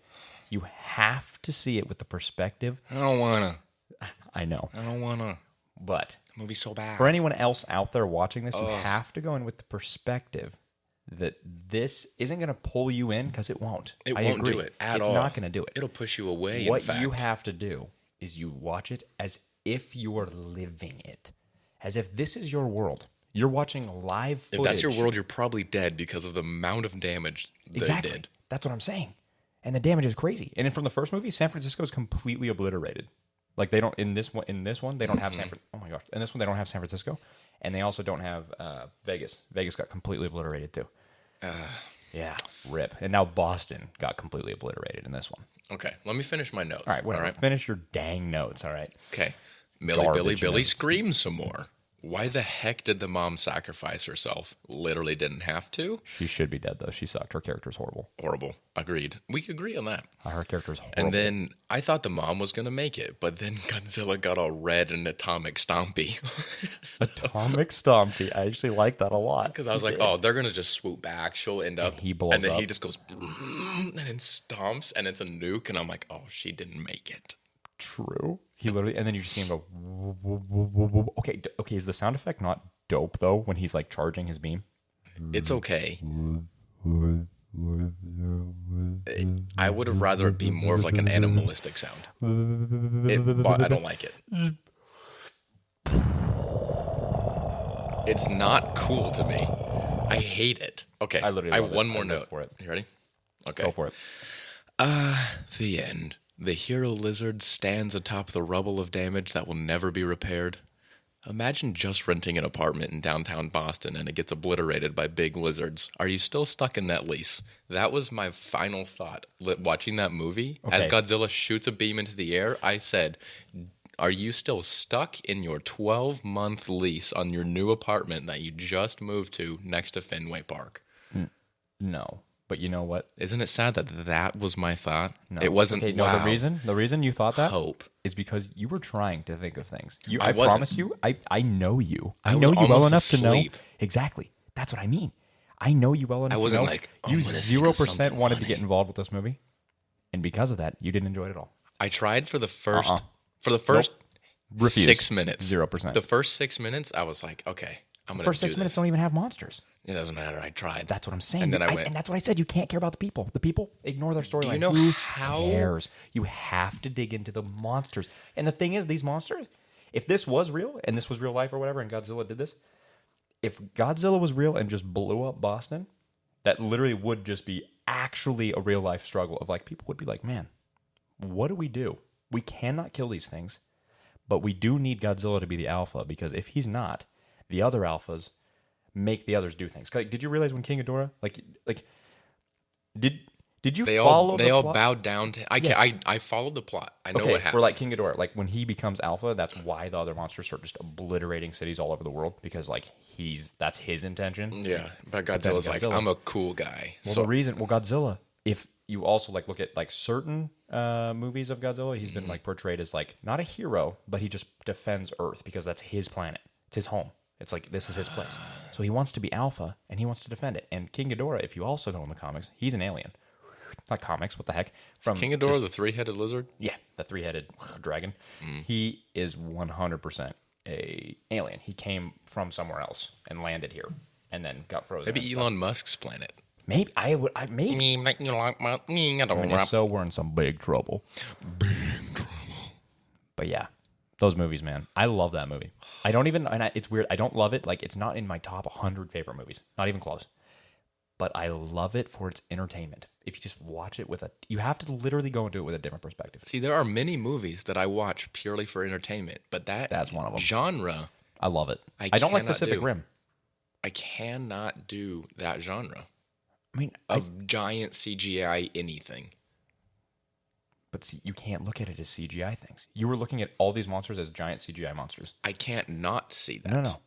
you have to see it with the perspective. I don't want to. I know. I don't want to. But The movie's so bad. for anyone else out there watching this, you have to go in with the perspective that this isn't going to pull you in because it won't. It I won't agree. do it at all. It's not going to do it. It'll push you away, What in fact. you have to do is you watch it as if you're living it. As if this is your world. You're watching live footage. If that's your world, you're probably dead because of the amount of damage they did. That's what I'm saying. And the damage is crazy. And then from the first movie, San Francisco is completely obliterated. Like they don't in this one they don't have oh my gosh. In this one they don't have San Francisco. And they also don't have Vegas. Vegas got completely obliterated too. Yeah, rip. And now Boston got completely obliterated in this one. Okay, let me finish my notes. All right, whatever. Finish your dang notes, all right? Okay. Garbage Billy notes. screams some more. Why the heck did the mom sacrifice herself? Literally didn't have to. She should be dead, though. She sucked. Her character's horrible. Horrible. Agreed. We could agree on that. Her character's horrible. And then I thought the mom was going to make it, but then Godzilla got all red and atomic stompy. Atomic Stompy. I actually like that a lot. Because I was like, oh, they're going to just swoop back. She'll end up. And he blows and then up. he just goes, and then stomps, and it's a nuke. And I'm like, oh, she didn't make it. True. He literally, and then you just see him go. Okay, is the sound effect not dope though when he's like charging his beam? It's okay. I would have rather it be more of like an animalistic sound. But I don't like it. It's not cool to me. I hate it. Okay, I have one more note. For it. You ready? Okay. Go for it. The end. The hero lizard stands atop the rubble of damage that will never be repaired. Imagine just renting an apartment in downtown Boston and it gets obliterated by big lizards. Are you still stuck in that lease? That was my final thought watching that movie. Okay. As Godzilla shoots a beam into the air, I said, are you still stuck in your 12-month lease on your new apartment that you just moved to next to Fenway Park? No. But you know what? Isn't it sad that that was my thought? No. It wasn't. Okay, no, wow. the reason you thought that Hope is because you were trying to think of things. I promise you, I know you. I was know you well almost enough to know asleep. exactly. That's what I mean. I know you well enough. I wasn't to know like, you I'm gonna think of 0% something wanted funny. to get involved with this movie, and because of that, you didn't enjoy it at all. I tried for the first Refuse. 6 minutes. 0%. The first 6 minutes, I was like, okay, I'm gonna First do 6 minutes this. don't even have monsters. It doesn't matter. I tried. That's what I'm saying. And then I went. And that's what I said. You can't care about the people. The people ignore their storyline. you know Who how- cares? You have to dig into the monsters. And the thing is, these monsters, if this was real and this was real life or whatever, and Godzilla did this, if Godzilla was real and just blew up Boston, that literally would just be actually a real life struggle of like people would be like, man, what do? We cannot kill these things, but we do need Godzilla to be the alpha because if he's not, the other alphas make the others do things. Like, did you realize when King Ghidorah, did you follow? They all plot? bowed down to. I followed the plot. I know what happened. We're like King Ghidorah. Like when he becomes alpha, that's why the other monsters start just obliterating cities all over the world because like that's his intention. Yeah, but Godzilla's like, Godzilla- I'm a cool guy. Well, So Godzilla, if you also like look at like certain movies of Godzilla, he's been like portrayed as like not a hero, but he just defends Earth because that's his planet. It's his home. It's like this is his place. So he wants to be alpha and he wants to defend it. And King Ghidorah, if you also know in the comics, he's an alien. Not comics, what the heck? From King Ghidorah, the three-headed lizard? Yeah, the three-headed dragon. He is 100% a alien. He came from somewhere else and landed here and then got frozen. Maybe Elon Musk's planet. Maybe maybe. If so, we're in some big trouble. But yeah, those movies, man. I love that movie. I don't even, and it's weird. I don't love it. Like, it's not in my top 100 favorite movies. Not even close. But I love it for its entertainment. If you just watch it you have to literally go into it with a different perspective. See, there are many movies that I watch purely for entertainment, but that's one of them. Genre, I love it. I don't like Pacific Rim. I cannot do that genre. I mean, of giant CGI anything. But see, you can't look at it as CGI things. You were looking at all these monsters as giant CGI monsters. I can't not see that. No,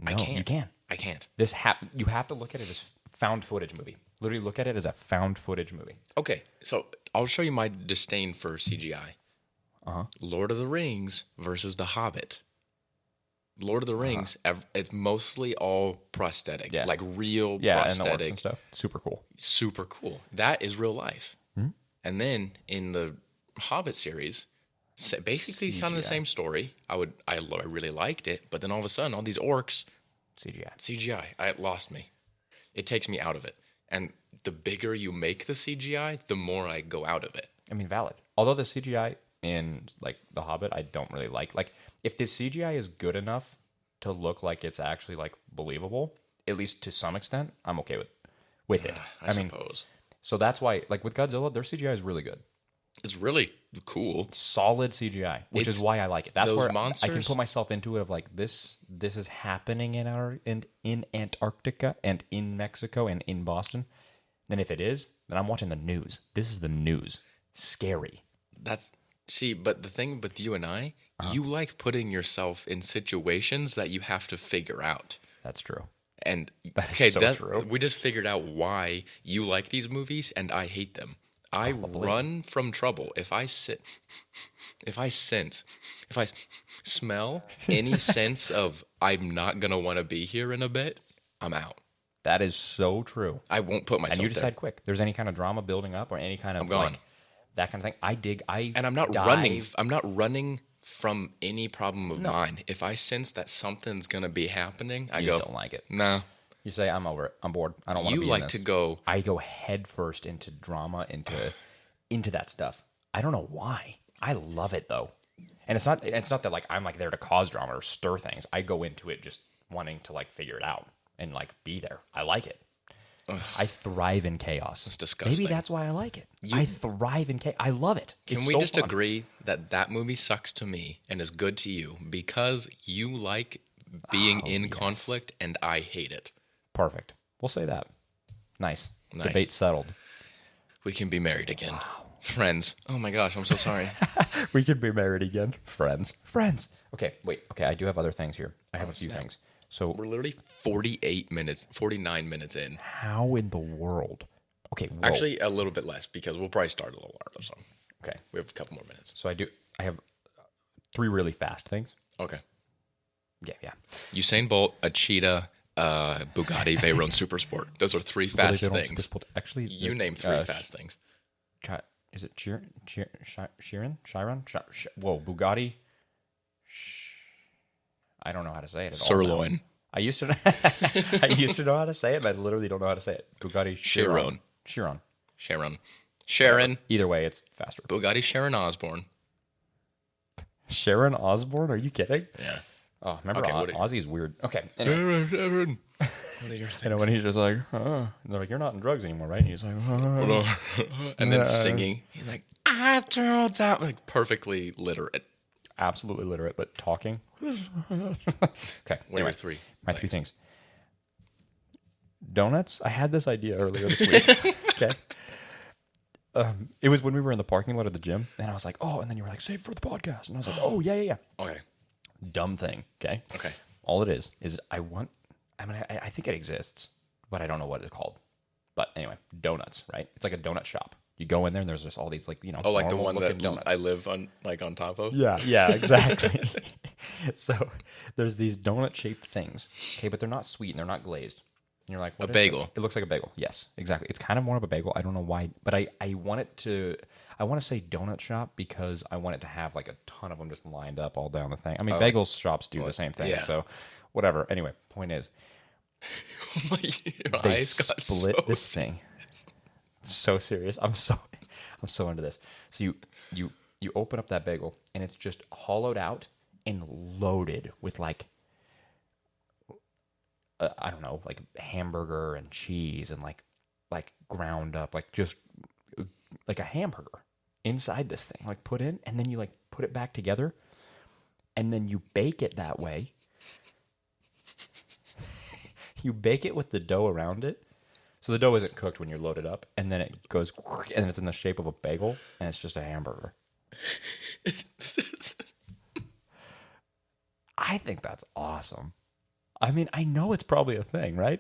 I can't. You can. I can't. You have to look at it as found footage movie. Literally look at it as a found footage movie. Okay, so I'll show you my disdain for CGI. Lord of the Rings versus The Hobbit. Lord of the Rings, it's mostly all prosthetic, like real prosthetic. And the orcs and stuff. Super cool. Super cool. That is real life. And then in the Hobbit series, basically kind of the same story. I really liked it, but then all of a sudden, all these orcs, CGI. It lost me. It takes me out of it. And the bigger you make the CGI, the more I go out of it. I mean, valid. Although the CGI in like The Hobbit, I don't really like. Like, if the CGI is good enough to look like it's actually like believable, at least to some extent, I'm okay with it. I suppose. So that's why, like with Godzilla, their CGI is really good. It's really cool. Solid CGI, which is why I like it. That's where monsters, I can put myself into it of like this is happening in Antarctica and in Mexico and in Boston. Then if it is, then I'm watching the news. This is the news. Scary. But the thing with you and I, you like putting yourself in situations that you have to figure out. That's true. And true. We just figured out why you like these movies and I hate them. I run from trouble. If I smell any sense of I'm not going to want to be here in a bit, I'm out. That is so true. I won't put myself there. And you decide quick. There's any kind of drama building up or any kind of like that kind of thing. And I'm not running. I'm not running from any problem of mine. If I sense that something's going to be happening, I go, don't like it. No. You say, I'm over it. I'm bored. I don't want to be You like in this. to go. I go head first into drama, into that stuff. I don't know why. I love it though. And it's not that like I'm like there to cause drama or stir things. I go into it just wanting to like figure it out and like be there. I like it. Ugh. I thrive in chaos. It's disgusting. Maybe that's why I like it. I thrive in chaos. I love it. Can we just agree that movie sucks to me and is good to you because you like being in conflict and I hate it? Perfect. We'll say that. Nice. Debate settled. We can be married again. Wow. Friends. Oh my gosh, I'm so sorry. We can be married again. Friends. Okay, wait. Okay, I do have other things here. I have a few things. So we're literally 49 minutes in. How in the world? Okay, actually a little bit less because we'll probably start a little earlier. So okay, we have a couple more minutes. So I have 3 really fast things. Okay. Yeah. Usain Bolt, a cheetah, Bugatti Veyron Super Sport. Those are 3 fast things. Actually, you name 3 fast things. Is it Chiron? Whoa, Bugatti. I don't know how to say it. Sirloin. I used to know how to say it, but I literally don't know how to say it. Bugatti Sharon. Either way, it's faster. Bugatti Sharon Osbourne. Sharon Osbourne? Are you kidding? Yeah. Oh, remember Ozzy's weird. Okay. Anyway. What are your things? When he's just like, they're like, you're not in drugs anymore, right? And he's like, and then singing. He's like, I told out, like perfectly literate. Absolutely literate, but talking. Okay. What are your 3? My 3 things. Donuts. I had this idea earlier this week. Okay. It was when we were in the parking lot of the gym, and I was like, oh, and then you were like, save it for the podcast. And I was like, oh, yeah. Okay. Dumb thing. Okay. All it is I think it exists, but I don't know what it's called. But anyway, donuts, right? It's like a donut shop. You go in there and there's just all these like Oh, like the normal one looking that donuts. I live on, like on top of. Yeah, exactly. So there's these donut shaped things. Okay, but they're not sweet and they're not glazed. And you're like, what A is this? bagel. It looks like a bagel. Yes, exactly. It's kind of more of a bagel. I don't know why, but I want it to. I want to say donut shop because I want it to have like a ton of them just lined up all down the thing. I mean, bagel shops do the same thing. yeah. So whatever. Anyway, point is, Your they eyes got split so this thing. So serious. I'm so into this. So you open up that bagel and it's just hollowed out and loaded with like I don't know, like hamburger and cheese and like ground up, like just like a hamburger inside this thing, like put in, and then you like put it back together, and then you bake it that way. You bake it with the dough around it. So the dough isn't cooked when you're loaded up, and then it goes, and it's in the shape of a bagel, and it's just a hamburger. I think that's awesome. I mean, I know it's probably a thing, right?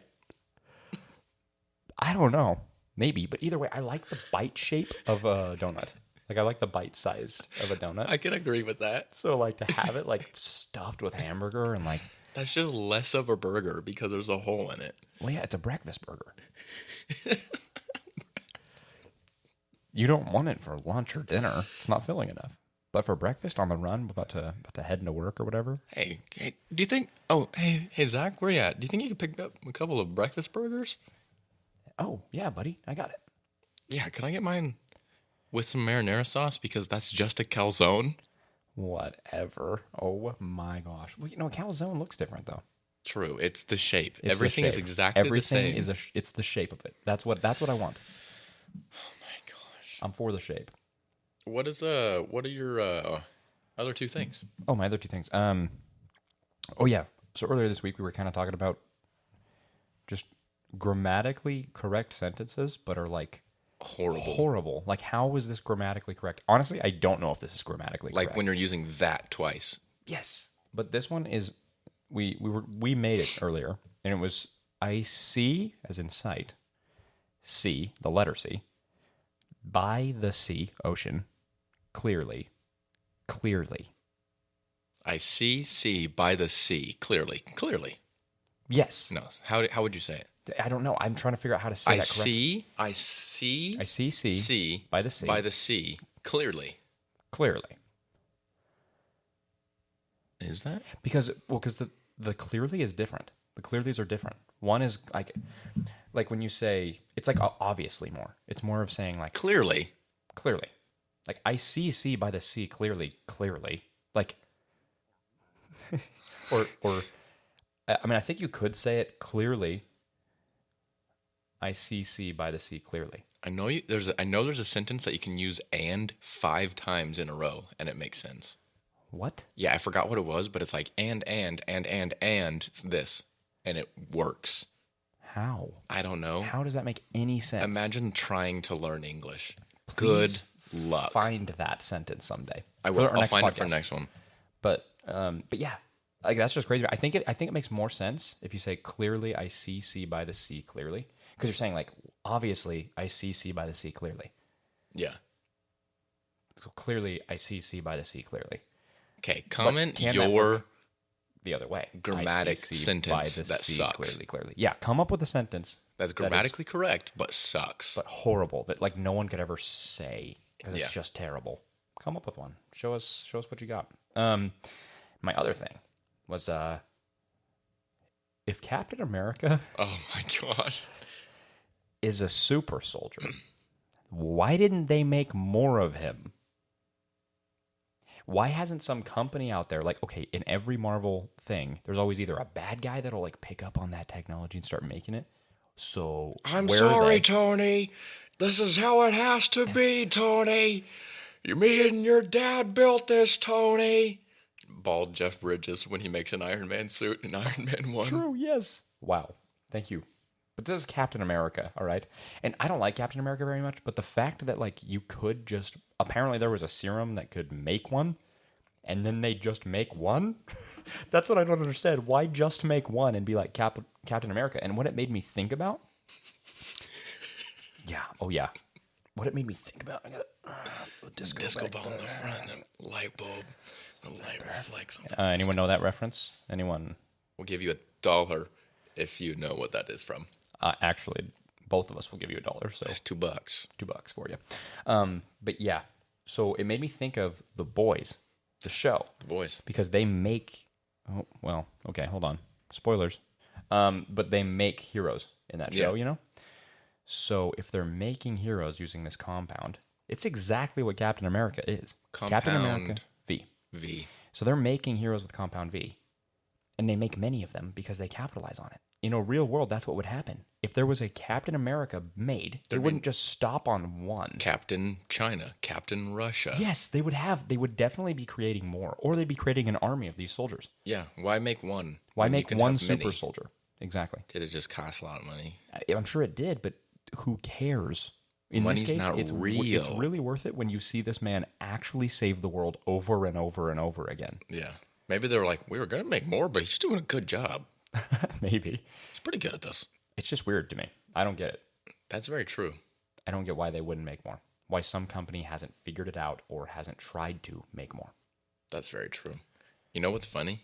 I don't know. Maybe, but either way, I like the bite shape of a donut. Like, I like the bite size of a donut. I can agree with that. So, like, to have it, like, stuffed with hamburger and, like, That's just less of a burger because there's a hole in it. well, yeah, it's a breakfast burger. You don't want it for lunch or dinner. It's not filling enough. But for breakfast on the run, about to head into work or whatever. Hey, do you think? Oh, hey, Zach, where you at? Do you think you could pick up a couple of breakfast burgers? Oh, yeah, buddy. I got it. Yeah, can I get mine with some marinara sauce because that's just a calzone? Whatever. Oh, my gosh. Well, a calzone looks different, though. True, it's the shape. It's the Everything is shape. exactly Everything the same. it's the shape of it. That's what I want. Oh my gosh. I'm for the shape. What are your other two things? Oh, my other two things. Oh yeah. So earlier this week we were kind of talking about just grammatically correct sentences, but are like horrible. Like, how is this grammatically correct? Honestly, I don't know if this is grammatically Like correct. when you're using that twice. Yes, but this one is we made it earlier, and it was I see as in sight, C, the letter C, by the sea, ocean, clearly. I see by the sea clearly. Yes. No, how would you say it? I don't know. I'm trying to figure out how to say that correctly. I see C by the sea. Clearly. Clearly. Is that? Because the clearly is different. The clearlies are different. One is like when you say it's like obviously more. It's more of saying like Clearly. Like I see by the sea clearly. Like or I mean I think you could say it clearly. I see by the sea clearly. I know there's a sentence that you can use and 5 times in a row and it makes sense. What? Yeah, I forgot what it was, but it's like and this, and it works. How? I don't know. How does that make any sense? Imagine trying to learn English. Please Good luck. Find that sentence someday. I will. For our I'll next find it for podcast. the next one. But yeah, like that's just crazy. I think it makes more sense if you say clearly I see by the sea clearly, because you're saying like obviously I see by the sea clearly. Yeah. So clearly I see by the sea clearly. Okay, comment can that your work the other way. grammatic I see sentence by the that sea sucks. Clearly. Yeah, come up with a sentence That's grammatically correct, but sucks. but horrible that like no one could ever say because Yeah. it's just terrible. Come up with one. Show us what you got. My other thing was if Captain America Oh my gosh. is a super soldier, why didn't they make more of him? Why hasn't some company out there, like, okay, in every Marvel thing, there's always either a bad guy that'll like pick up on that technology and start making it. So I'm where are sorry, they? Tony. This is how it has to be, Tony. Me and your dad built this, Tony. Bald Jeff Bridges when he makes an Iron Man suit in Iron Man 1. True, yes. Wow. Thank you. But this is Captain America, all right? And I don't like Captain America very much, but the fact that like you could just apparently there was a serum that could make one, and then they just make one? That's what I don't understand. Why just make one and be like Captain America? And what it made me think about? Yeah. Oh yeah. what it made me think about. I got a Disco ball in the front, and a light bulb, the light reflects on the Anyone know that reference? Anyone? We'll give you $1 if you know what that is from. Actually, both of us will give you $1. So It's $2. $2 for you. But yeah, so it made me think of The Boys, the show, The Boys. because they make. Oh well, okay, hold on. Spoilers. But they make heroes in that show, Yeah. you know. So if they're making heroes using this compound, it's exactly what Captain America is. Captain America Compound V. V. So they're making heroes with Compound V, and they make many of them because they capitalize on it. In a real world, that's what would happen. If there was a Captain America made, they wouldn't just stop on one. Captain China. Captain Russia. Yes, they would definitely be creating more, or they'd be creating an army of these soldiers. Yeah. Why make one? Why when you make can one have many? super soldier? Exactly. Did it just cost a lot of money? I'm sure it did, but who cares? In Money's this case, not it's real. It's really worth it when you see this man actually save the world over and over and over again. Yeah. Maybe they were like, we were going to make more, but he's doing a good job. Maybe. He's pretty good at this. It's just weird to me. I don't get it. That's very true. I don't get why they wouldn't make more. Why some company hasn't figured it out or hasn't tried to make more. That's very true. You know what's funny?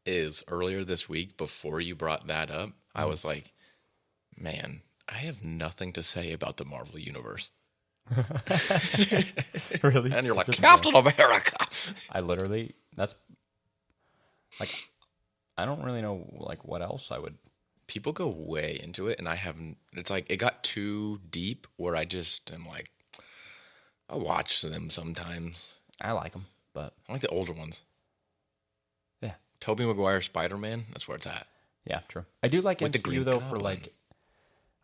Is earlier this week, before you brought that up, I was like, man, I have nothing to say about the Marvel Universe. Really? And you're like, Captain America. I literally, that's like, I don't really know like what else I would. People go way into it, and I haven't. It's like, it got too deep where I just am like, I watch them sometimes. I like them, but I like the older ones. yeah. Tobey Maguire Spider-Man, that's where it's at. Yeah, true. I do like With the MCU Green though for Goblin. like,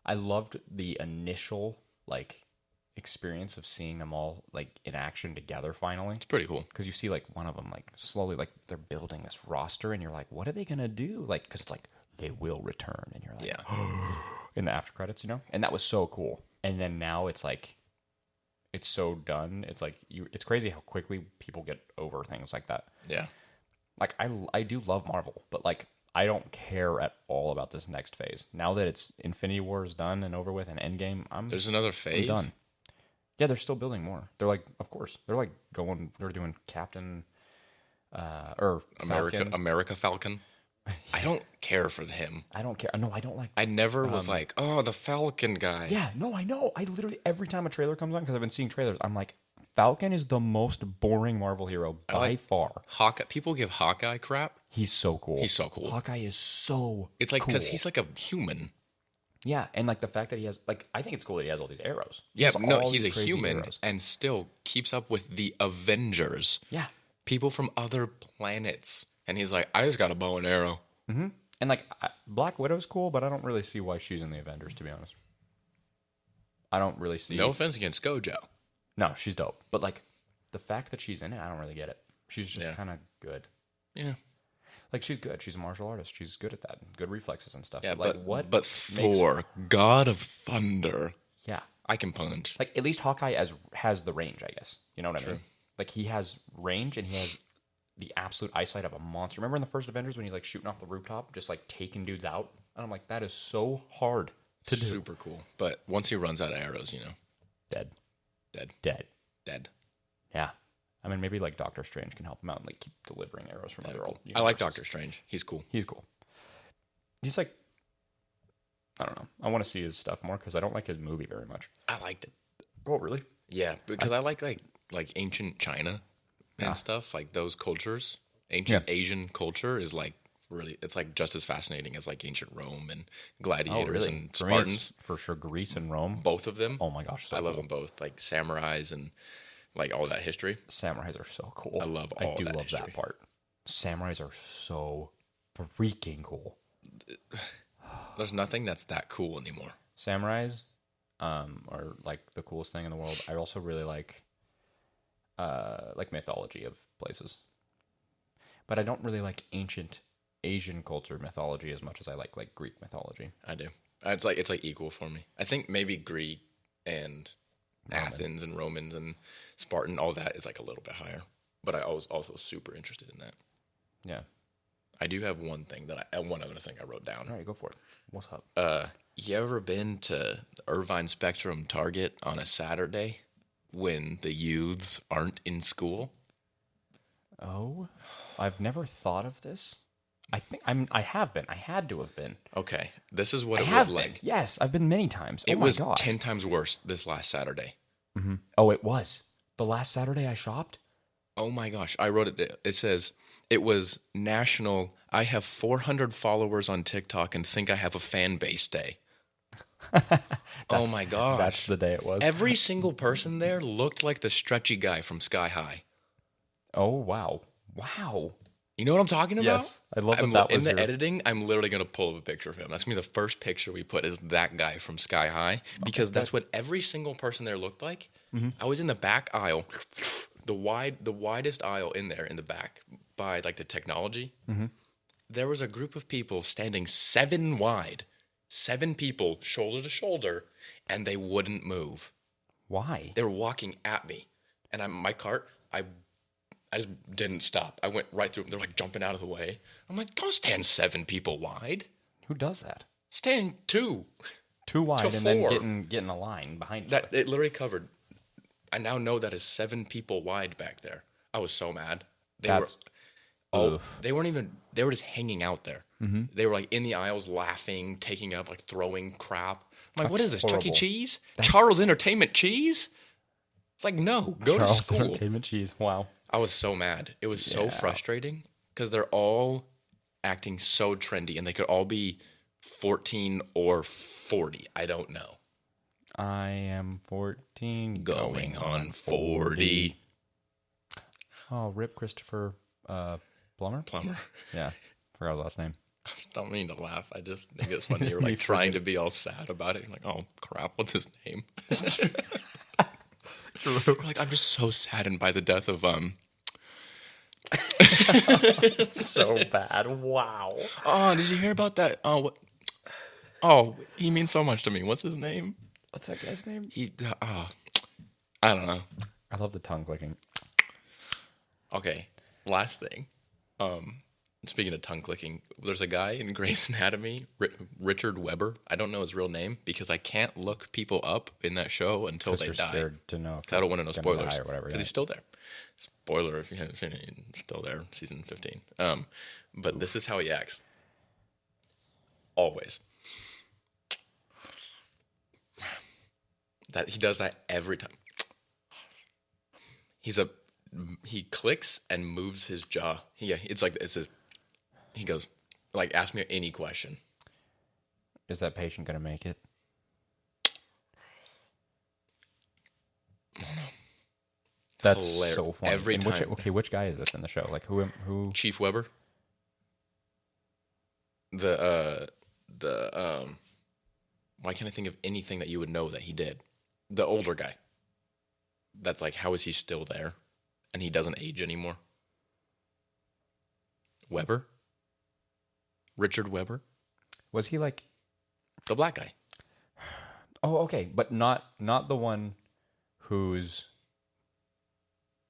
I loved the initial like experience of seeing them all like in action together finally. It's pretty cool. Because you see like one of them like slowly like they're building this roster and you're like, what are they gonna do? Like, because it's like they will return and you're like, Yeah. in the after credits, you know, and that was so cool. And then now it's like, it's so done. It's like it's crazy how quickly people get over things like that. Yeah. Like I do love Marvel, but like I don't care at all about this next phase. Now that it's Infinity War is done and over with and Endgame, There's another I'm phase. done. Yeah, they're still building more. They're like, of course, they're doing Captain, or Falcon. America Falcon. I don't care for him. I don't care. No, I don't like. I never was like, oh, the Falcon guy. Yeah, no, I know. I literally every time a trailer comes on because I've been seeing trailers, I'm like, Falcon is the most boring Marvel hero by far. Hawkeye. People give Hawkeye crap. He's so cool. He's so cool. Hawkeye is so. It's like because cool. he's like a human. Yeah, and like the fact that he has like I think it's cool that he has all these arrows. He Yeah, has but no, all he's a these crazy human arrows. and still keeps up with the Avengers. Yeah, People from other planets. And he's like, I just got a bow and arrow. and like Black Widow's cool, but I don't really see why she's in the Avengers. To be honest, I don't really see. No offense against Gojo. No, she's dope, but like the fact that she's in it, I don't really get it. She's just Yeah. kind of good. Yeah. Like she's good. She's a martial artist. She's good at that. Good reflexes and stuff. Yeah, like but what? But makes- Thor, God of Thunder, Yeah. I can punch. Like at least Hawkeye has the range, I guess. You know what I mean? Like he has range and he has the absolute eyesight of a monster. Remember in the first Avengers when he's like shooting off the rooftop, just like taking dudes out? And I'm like, that is so hard to do. Super cool. But once he runs out of arrows, Dead. dead. Dead. Yeah. I mean, maybe like Doctor Strange can help him out and like keep delivering arrows from other old. I like universes. Doctor Strange. He's cool. He's cool. He's like, I don't know. I want to see his stuff more because I don't like his movie very much. I liked it. Oh, really? Yeah, because I like ancient China and stuff, like those cultures. Ancient Asian culture is like really, it's like just as fascinating as like ancient Rome and gladiators and For me, it's Spartans. for sure, Greece and Rome. Both of them. Oh my gosh, so I love cool. them both, like samurais and like all that history. Samurais are so cool. I love all I do that love history. that part. Samurais are so freaking cool. There's nothing that's that cool anymore. Samurais are like the coolest thing in the world. I also really like mythology of places. But I don't really like ancient Asian culture mythology as much as I like Greek mythology. I do. It's like equal for me. I think maybe Greek and Athens and Romans and Spartan, all that is like a little bit higher. But I was also super interested in that. Yeah. I do have one other thing I wrote down. All right, go for it. What's up? You ever been to Irvine Spectrum Target on a Saturday when the youths aren't in school? Oh, I've never thought of this. I think I have been. I had to have been. Okay, this is what I it have was been. like. Yes, I've been many times. It Oh my was gosh. 10 times worse this last Saturday. Oh, it was. The last Saturday I shopped? Oh my gosh, I wrote it down. It says, it was National I have 400 followers on TikTok and think I have a fan base day. Oh my gosh. That's the day it was. Every single person there looked like the stretchy guy from Sky High. Oh, wow. Wow. You know what I'm talking about? Yes. I love that I'm, that in was the your... editing, I'm literally going to pull up a picture of him. That's going to be the first picture we put is that guy from Sky High because that's what every single person there looked like. I was in the back aisle, the widest aisle in there in the back by like the technology. There was a group of people standing 7 wide, 7 people shoulder to shoulder, and they wouldn't move. Why? They were walking at me, and my cart, I just didn't stop. I went right through them. They're like jumping out of the way. I'm like, don't stand 7 people wide. Who does that? Stand 2. Too wide To and then 4. getting a line behind you. That it literally covered. I now know that is 7 people wide back there. I was so mad. That's... They weren't even. They were just hanging out there. They were like in the aisles, laughing, taking up, like throwing crap. I'm like, what is this, Chuck E. horrible. Cheese? Charles Entertainment Cheese? It's like, no, go Charles to school. Entertainment Cheese. Wow. I was so mad. It was so Yeah. frustrating because they're all acting so trendy and they could all be 14 or 40. I don't know. I am 14 Going on 40. Oh, rip Christopher Plummer? Plumber. Yeah. Forgot his last name. Don't mean to laugh. I just think it's funny. You're Me like trying to be all sad about it. You're like, oh crap, what's his name? You're like, I'm just so saddened by the death of So bad. Wow. Oh, did you hear about that? Oh, what? Oh, he means so much to me. What's his name? What's that guy's name? I don't know. I love the tongue clicking. Okay, last thing. Speaking of tongue clicking, there's a guy in Grey's Anatomy, Richard Weber. I don't know his real name because I can't look people up in that show until they You're die. scared to know. I don't want to know gonna spoilers die or whatever. because he's still there. Spoiler if you haven't seen it, he's still there, season 15. But this is how he acts. Always. That he does that every time. He clicks and moves his jaw. It's like he goes like, ask me any question. Is that patient gonna make it? That's Hilarious. so funny. Every And time. which guy is this in the show? Like who? Chief Weber. Why can't I think of anything that you would know that he did? The older guy. That's like, how is he still there? And he doesn't age anymore. Weber? Richard Weber? Was he like? The black guy. Oh, okay, but not the one whose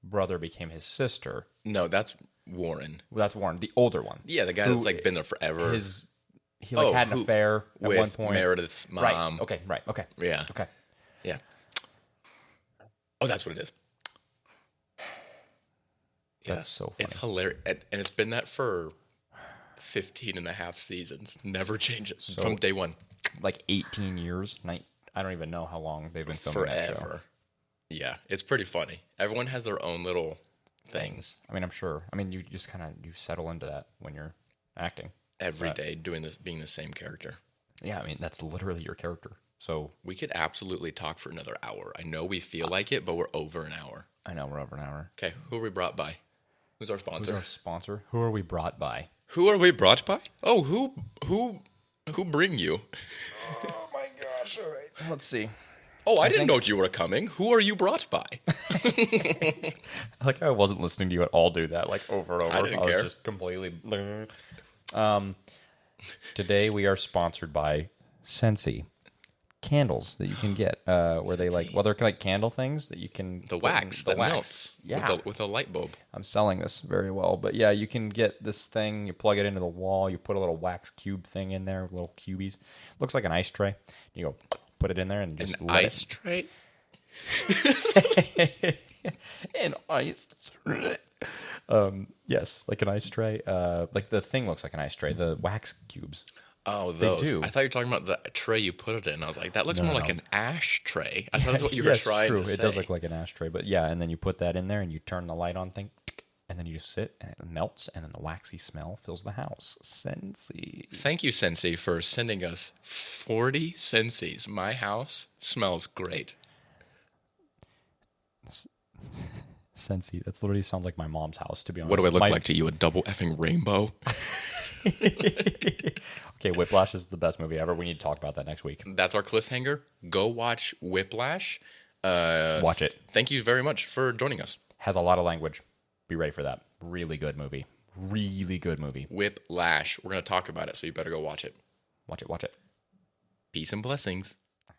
brother became his sister. No, that's Warren. Well, that's Warren, the older one. Yeah, the guy Who- that's like been there forever. He like had an who- affair at with one point. Meredith's mom. Right. Okay. Yeah. Okay. Yeah. Oh, that's what it is. Yeah, That's so funny. It's hilarious. And it's been that for 15 and a half seasons. Never changes from day one. Like 18 years. I don't even know how long they've been filming that show. Forever. Yeah, it's pretty funny. Everyone has their own little things. I mean, I'm sure. I mean, you just kind of you settle into that when you're acting. Every Right. day doing this, being the same character. Yeah, I mean, that's literally your character. So We could absolutely talk for another hour. I know we feel like it, but we're over an hour. I know we're over an hour. Okay, who are we brought by? Who's our Who's sponsor? our sponsor? Who are we brought by? Who are we brought by? Oh, who bring you? Oh my gosh! All right, let's see. Oh, I didn't know you were coming. Who are you brought by? Like I wasn't listening to you at all do that like over and over. I didn't was care. just completely. Today we are sponsored by Sensi. candles that you can get where they like, well, they're like candle things that you can The put wax in, that melts Yeah, with a light bulb. I'm selling this very well, but yeah, you can get this thing. You plug it into the wall. You put a little wax cube thing in there, little cubies. Looks like an ice tray. You go put it in there and just An let ice tray? an ice tray. Yes, like an ice tray. Like the thing looks like an ice tray. The wax cubes. Oh, those. do. I thought you were talking about the tray you put it in. I was like, that looks more like an ash tray. I thought that's what you were Yes, trying true. to say. It does look like an ashtray, but yeah, and then you put that in there and you turn the light on thing, and then you just sit and it melts, and then the waxy smell fills the house. Scentsy. Thank you, Sensei, for sending us 40 Senseis. My house smells great. Scentsy. That literally sounds like my mom's house, to be honest. What do I look like to you? A double effing rainbow? Okay, Whiplash is the best movie ever. We need to talk about that next week. That's our cliffhanger. Go watch Whiplash. Watch it. Thank you very much for joining us. Has a lot of language. Be ready for that. Really good movie. Really good movie. Whiplash. We're going to talk about it, so you better go watch it. Watch it. Watch it. Peace and blessings.